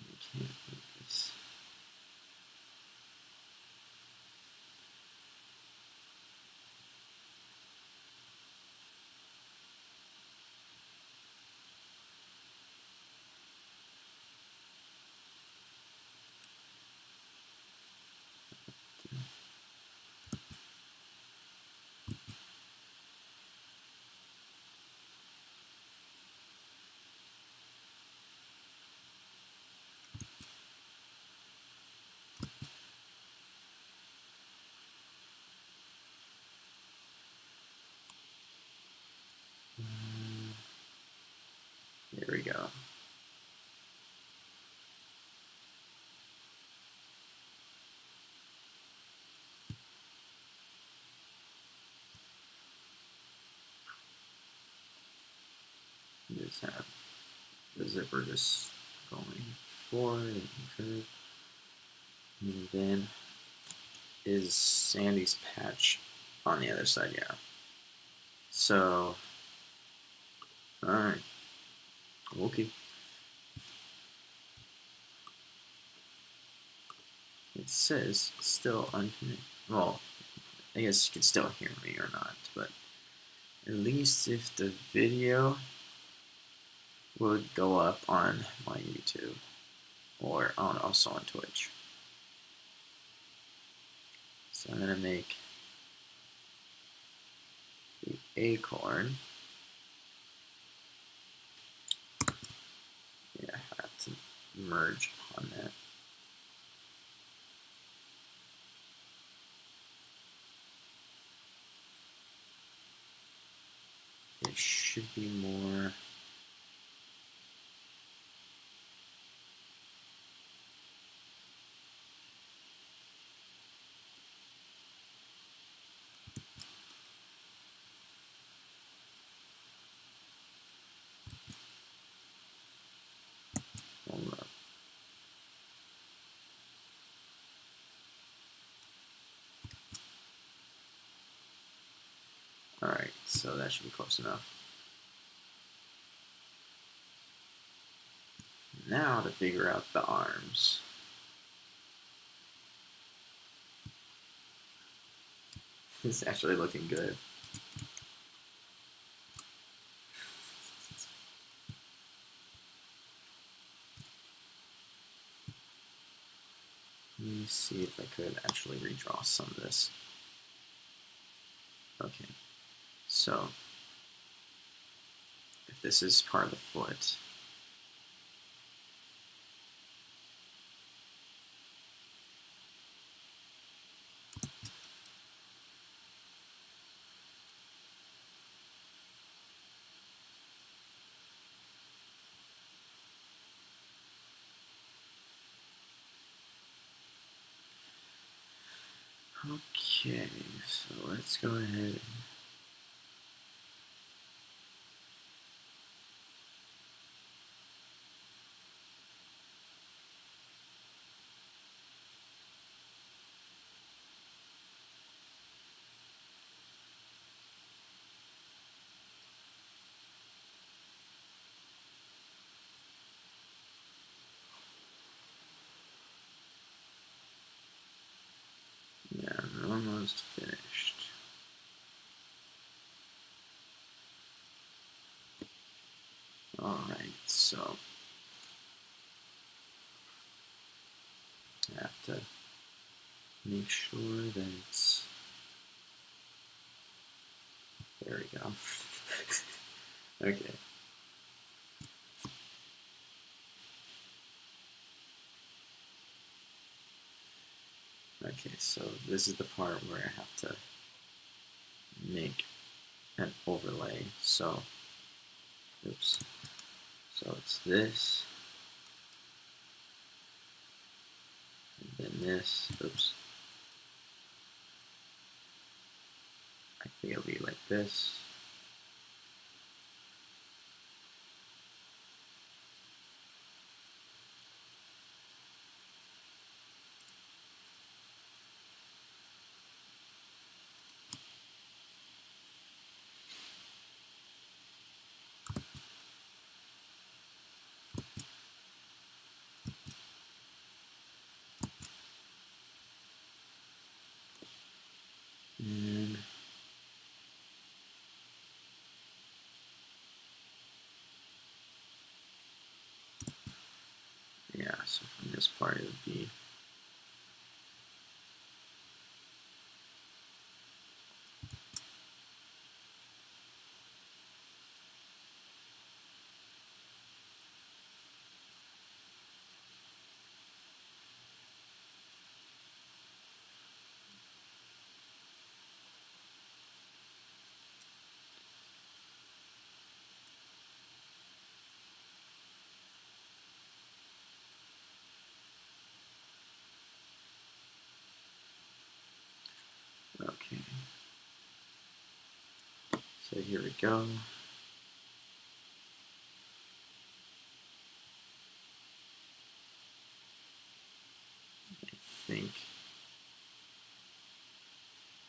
You can't make this. There we go. You just have the zipper just going forward and curve. And then is Sandy's patch on the other side, yeah. So, alright. Okay. It says still unconnected. Well, I guess you can still hear me or not, but at least if the video would go up on my YouTube or also on Twitch. So I'm gonna make the acorn. Yeah, I have to merge on that. It should be more. Hold up. Alright, so that should be close enough. Now to figure out the arms. It's actually looking good. Let me see if I could actually redraw some of this. Okay, so if this is part of the foot, okay, so let's go ahead. Yeah, I'm almost finished. Alright, so I have to make sure that it's, there we go. Okay. Okay, so this is the part where I have to make an overlay. So, oops. So it's this, and then this, oops. I think it'll be like this. And yeah, so from this part it would be okay. So here we go.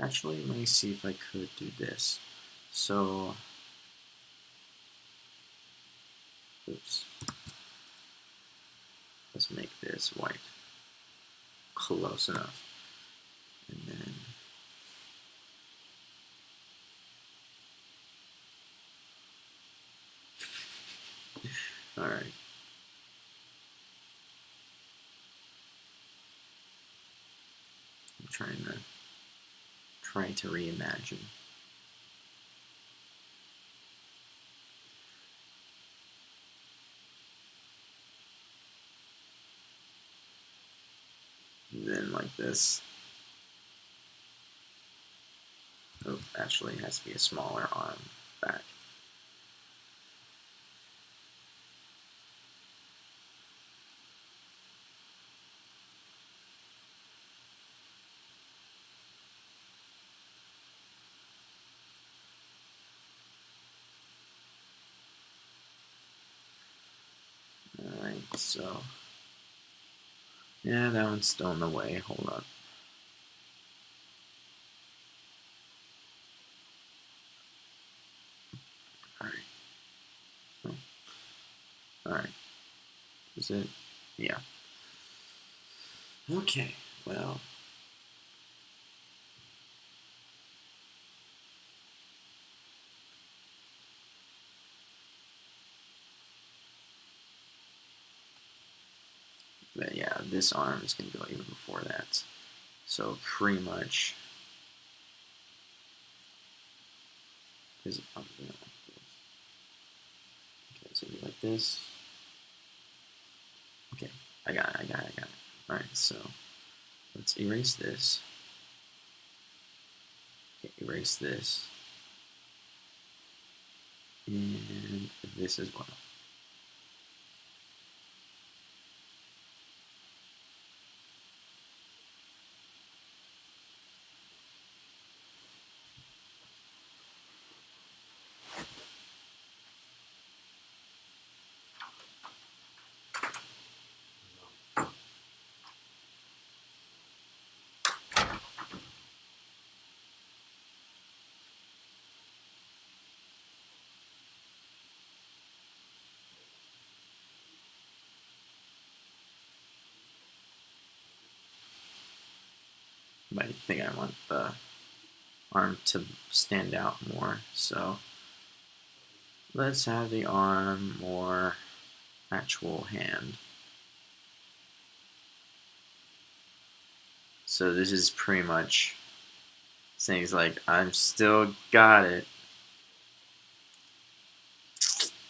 Actually, let me see if I could do this. So, oops. Let's make this white. Close enough. And then alright. I'm trying to reimagine. And then like this. Oh, actually it has to be a smaller arm back. Alright, so yeah, that one's still in the way. Hold up. Alright. Oh. Alright. Is it? Yeah. Okay, well. But yeah, this arm is going to go even before that. So pretty much is like this. Okay, so be like this. Okay, I got it. Alright, so let's erase this. Okay, erase this. And this as well. But I think I want the arm to stand out more, so let's have the arm more actual hand. So this is pretty much things like, I'm still got it.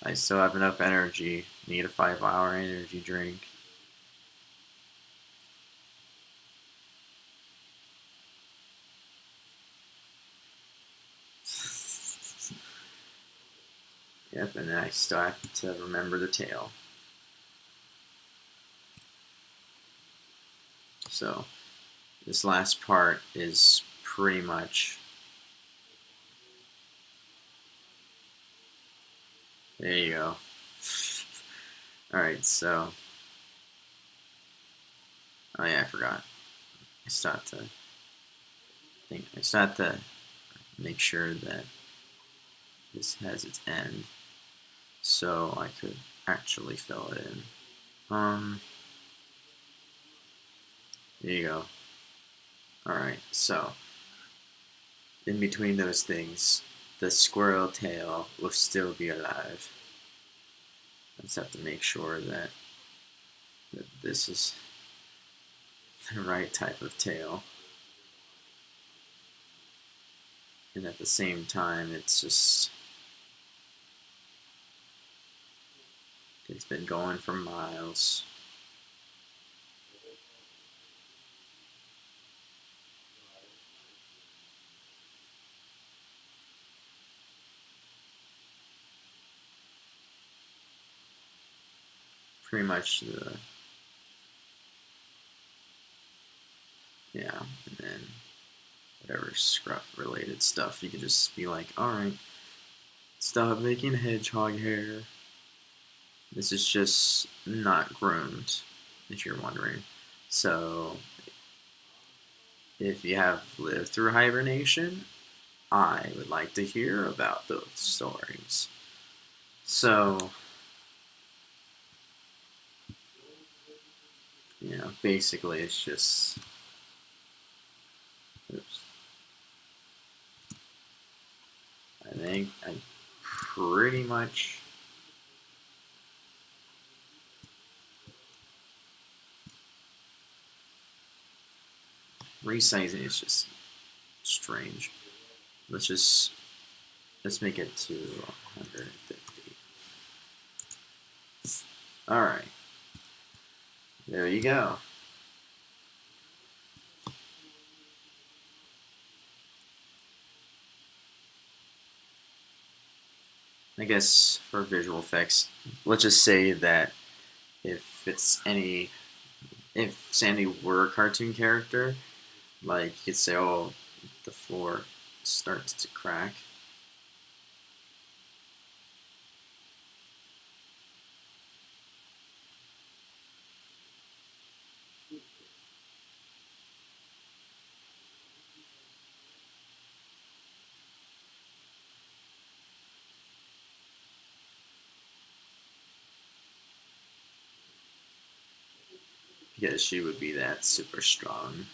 I still have enough energy. Need a 5-hour energy drink. Yep, and then I still have to remember the tail. So this last part is pretty much, there you go. Alright, so, oh yeah, I forgot. I still have to make sure that this has its end, so I could actually fill it in. There you go. Alright, so in between those things, the squirrel tail will still be alive. I just have to make sure that this is the right type of tail. And at the same time, it's been going for miles. Pretty much yeah, and then whatever scruff related stuff, you could just be like, alright, stop making hedgehog hair. This is just not groomed, if you're wondering. So if you have lived through hibernation, I would like to hear about those stories. So, basically it's just, oops. I think I pretty much resizing is just strange. Let's make it to 150. Alright. There you go. I guess for visual effects, let's just say that if Sandy were a cartoon character, like you could say, oh, the floor starts to crack. Because she would be that super strong.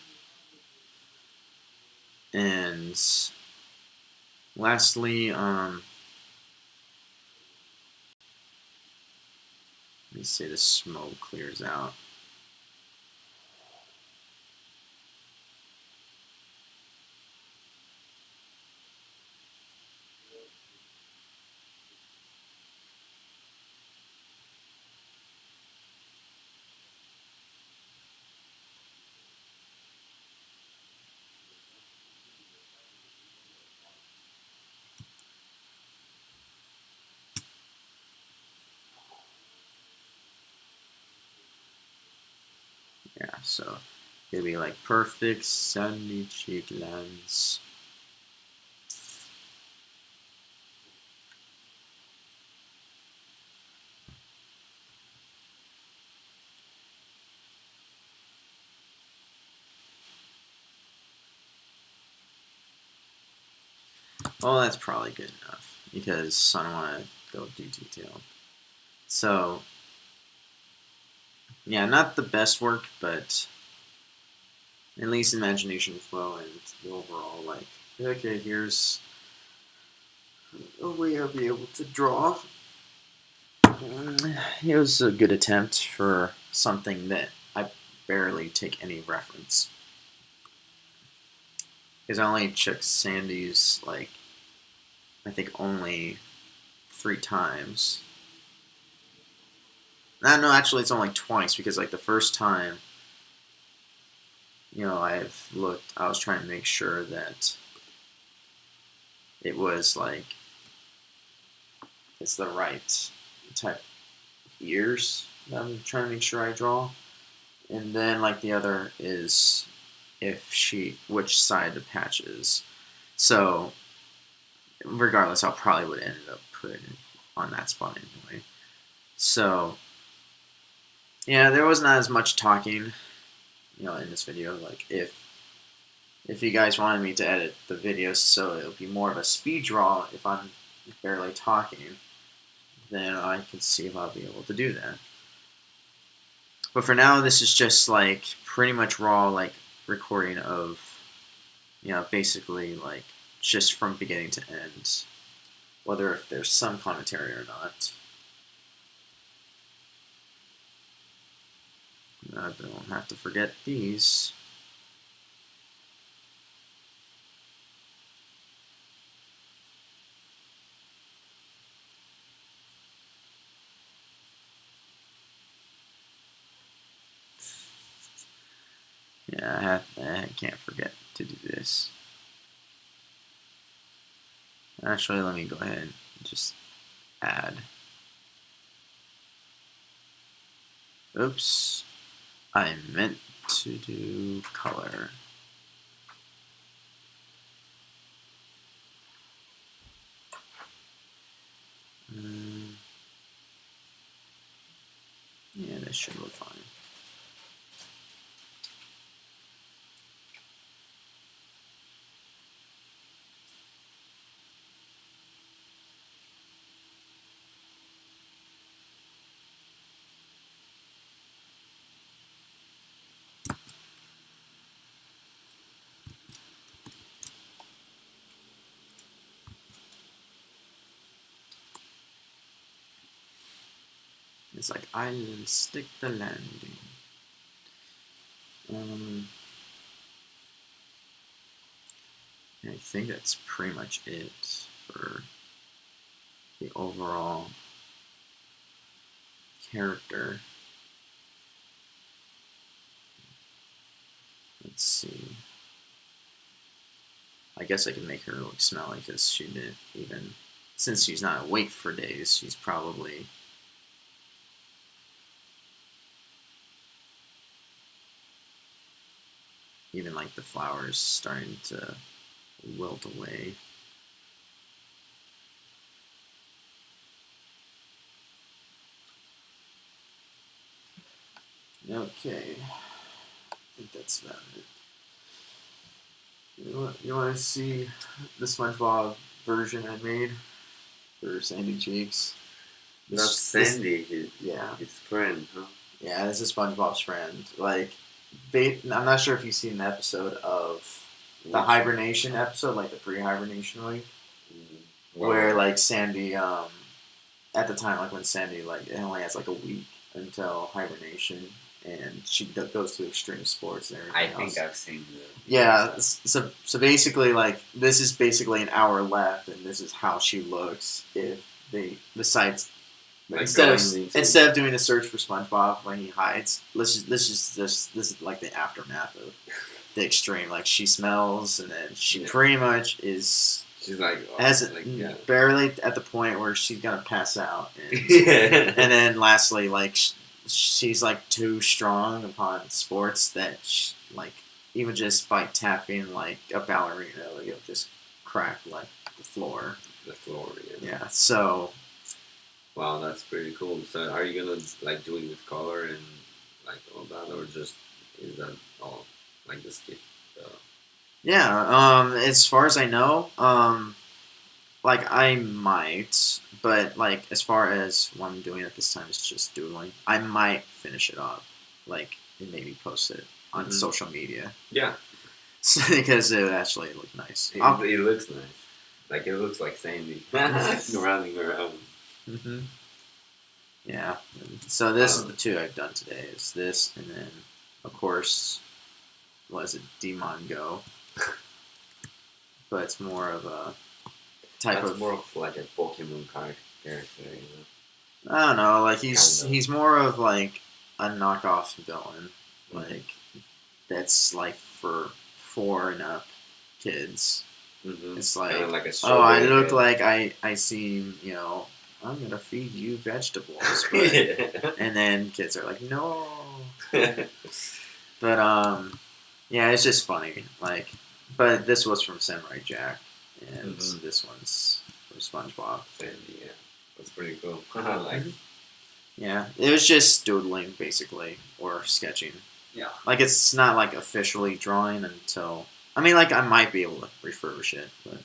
And lastly, let me say the smoke clears out. Yeah, so it'd be like perfect sandy cheek lines. Well, that's probably good enough because I don't want to go too detailed. So, yeah, not the best work, but at least imagination flow and the overall, like, okay, here's a way I'll be able to draw. It was a good attempt for something that I barely take any reference. Because I only checked Sandy's, like, I think only 3 times. No, actually, it's only twice because, like, the first time, I was trying to make sure that it was, like, it's the right type of ears that I'm trying to make sure I draw. And then, like, the other is which side the patch is. So, regardless, I probably would end up putting it on that spot anyway. So, yeah, there was not as much talking, in this video. Like, if you guys wanted me to edit the video so it would be more of a speed draw if I'm barely talking, then I can see if I'll be able to do that. But for now, this is just like pretty much raw, like recording of, basically like just from beginning to end, whether if there's some commentary or not. I don't have to forget these. Yeah, I can't forget to do this. Actually, let me go ahead and just add. Oops. I meant to do color. Yeah, this should look fine. It's like, I'll stick the landing. I think that's pretty much it for the overall character. Let's see. I guess I can make her look smelly because she didn't even, since she's not awake for days, she's probably even like the flowers starting to wilt away. Okay, I think that's about it. You want to see the SpongeBob version I made for Sandy Cheeks? That's Sandy, his friend, huh? Yeah, this is SpongeBob's friend. Like, I'm not sure if you've seen the episode of the hibernation episode, like the pre-hibernation week, where like Sandy, at the time, like when Sandy, like it only has like a week until hibernation, and she goes to extreme sports and everything else. I think I've seen the... Yeah, so basically, like, this is basically an hour left, and this is how she looks if they decides Like instead of doing the search for SpongeBob when he hides. This is like the aftermath of the extreme. Like, she smells, and then she pretty much is. She's like, barely at the point where she's gonna pass out, and, yeah. and then lastly, like she's like too strong upon sports that like even just by tapping like a ballerina, like, it'll just crack like the floor. The floor, yeah. Yeah. So. Wow, that's pretty cool. So, are you gonna like do it with color and like all that, or just is that all like the skit? Yeah. As far as I know, like I might, but like as far as what I'm doing at this time is just doodling. I might finish it up, like, and maybe post it on social media. Yeah. Because it would actually look nice. It looks nice. Like it looks like Sandy running around. Mm-hmm. Yeah. So this is the two I've done today. It's this, and then of course, what is it, Demon Go? But it's more of a type of more of like a Pokemon character. You know? I don't know. Like he's more of like a knockoff villain. Like that's like for 4 and up kids. Mm-hmm. It's like, like a I look kid. Like I seem, I'm gonna feed you vegetables, but, and then kids are like, no. But yeah, it's just funny. Like, but this was from Samurai Jack, and this one's from SpongeBob. Sandy, yeah, that's pretty cool. Like, yeah, it was just doodling basically or sketching. Yeah, like it's not like officially drawing until. I mean, like, I might be able to refurbish it, but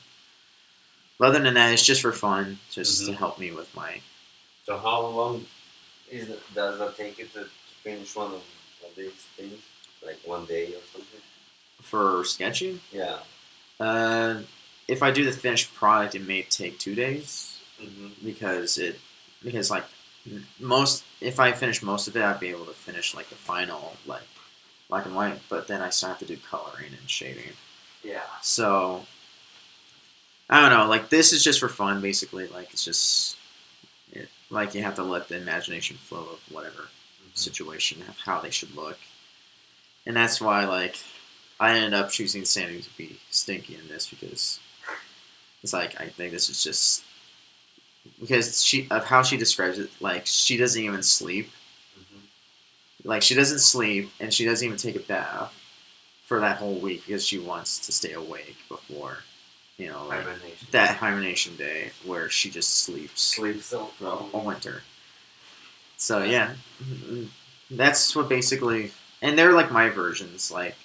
other than that, it's just for fun, just to help me with my... So how long does that take you to finish one of these things? Like 1 day or something? For sketching? Yeah. If I do the finished product, it may take 2 days, because like, if I finish most of it, I'd be able to finish, like, the final, like, black and white, but then I still have to do coloring and shading. Yeah. So, I don't know. Like, this is just for fun, basically. Like, it's just, like, you have to let the imagination flow of whatever situation, how they should look. And that's why, like, I ended up choosing Sandy to be stinky in this, because it's like, I think this is just, because of how she describes it, like, she doesn't even sleep. Like, she doesn't sleep, and she doesn't even take a bath for that whole week because she wants to stay awake before, like that hibernation day where she just sleeps all winter. So, yeah, that's what basically, and they're like my versions, like,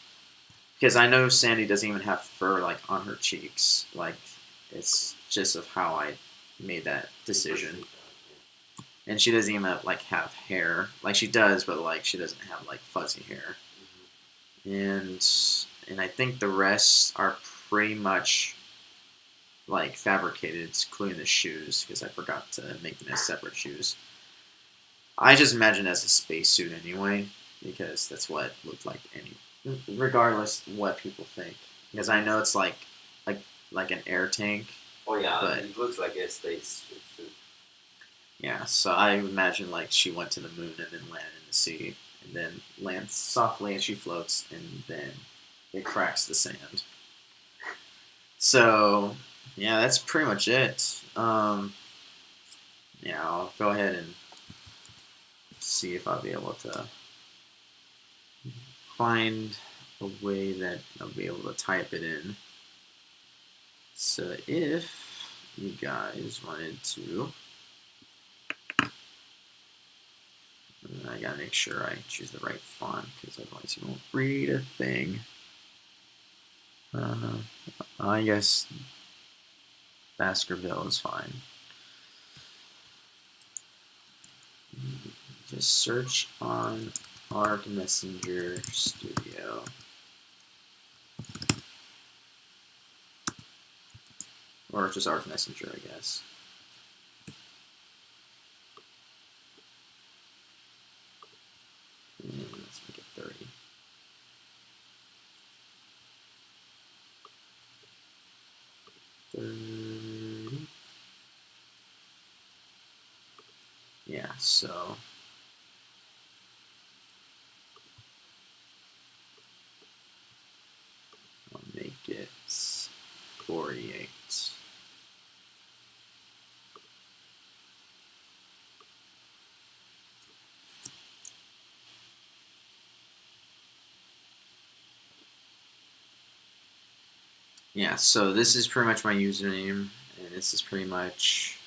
because I know Sandy doesn't even have fur, like, on her cheeks. Like, it's just of how I made that decision. And she doesn't even like have hair. Like, she does, but like she doesn't have like fuzzy hair. And I think the rest are pretty much like fabricated, including the shoes, because I forgot to make them as separate shoes. I just imagine it as a spacesuit anyway, because that's what it looked like regardless what people think. Because I know it's like like an air tank, Oh yeah, but it looks like a space suit. yeah. So I imagine like she went to the moon and then landed in the sea, and then lands softly and she floats, and then it cracks the sand. So yeah, that's pretty much it. Yeah, I'll go ahead and see if I'll be able to find a way that I'll be able to type it in. So if you guys wanted to, I gotta make sure I choose the right font because otherwise you won't read a thing. I guess Baskerville is fine. Just search on Arc Messenger Studio. Or just Arc Messenger, I guess. And let's make it 30. Yeah, so I'll make it 48. Yeah, so this is pretty much my username, and this is pretty much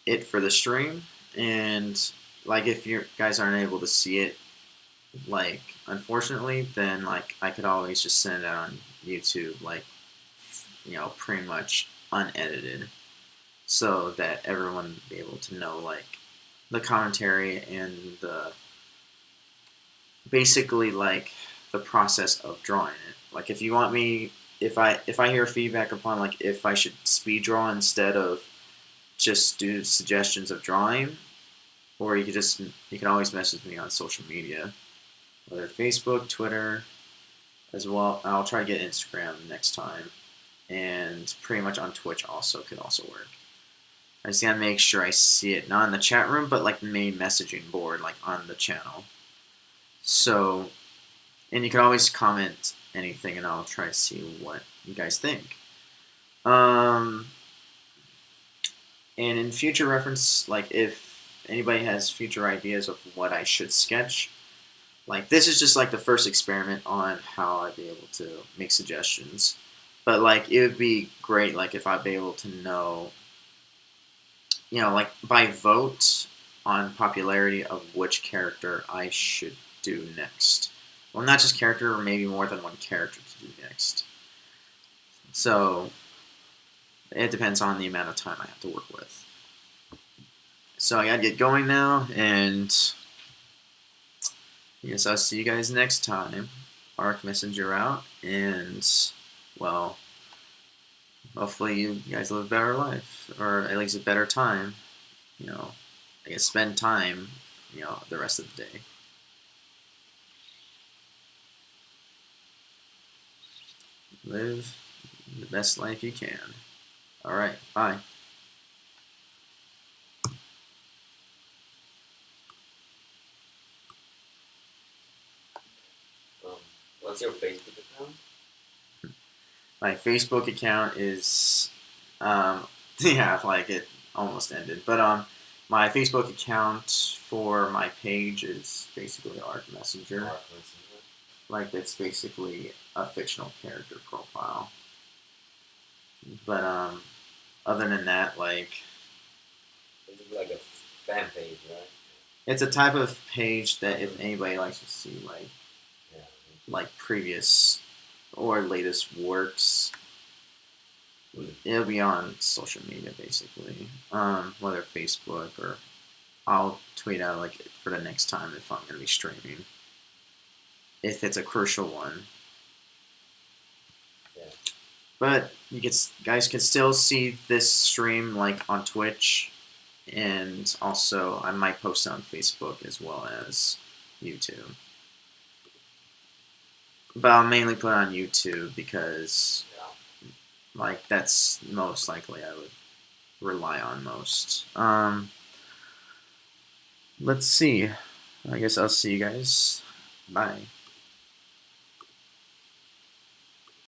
it for the stream. And like, if you guys aren't able to see it, like, unfortunately, then like I could always just send it on YouTube, like, pretty much unedited, so that everyone would be able to know like the commentary and the basically like the process of drawing it. Like, if you want me, if I hear feedback upon like if I should speed draw instead of just do suggestions of drawing, or you can always message me on social media, whether Facebook, Twitter, as well. I'll try to get Instagram next time, and pretty much on Twitch also could also work. I just gotta make sure I see it not in the chat room, but like the main messaging board, like on the channel. So, and you can always comment anything, and I'll try to see what you guys think. Um, and in future reference, like if anybody has future ideas of what I should sketch, like this is just like the first experiment on how I'd be able to make suggestions. But like it would be great, like if I'd be able to know, like by vote on popularity of which character I should do next. Well, not just character, or maybe more than one character to do next. So it depends on the amount of time I have to work with. So I gotta get going now, and yes, I'll see you guys next time. Arc Messenger out, and well, hopefully you guys live a better life, or at least a better time. I guess spend time, the rest of the day. Live the best life you can. All right, bye. What's your Facebook account? My Facebook account is, yeah, like it almost ended, but my Facebook account for my page is basically Arc Messenger. Arc Messenger. Like it's basically a fictional character profile. But other than that, like It's like a fan page, right? it's a type of page that if anybody likes to see Yeah. like previous or latest works, it'll be on social media basically, whether Facebook or I'll tweet out like for the next time if I'm gonna be streaming, if it's a crucial one. Yeah. But guys can still see this stream like on Twitch, and also I might post it on Facebook as well as YouTube. But I'll mainly put it on YouTube because, like, that's most likely I would rely on most. Let's see. I guess I'll see you guys. Bye.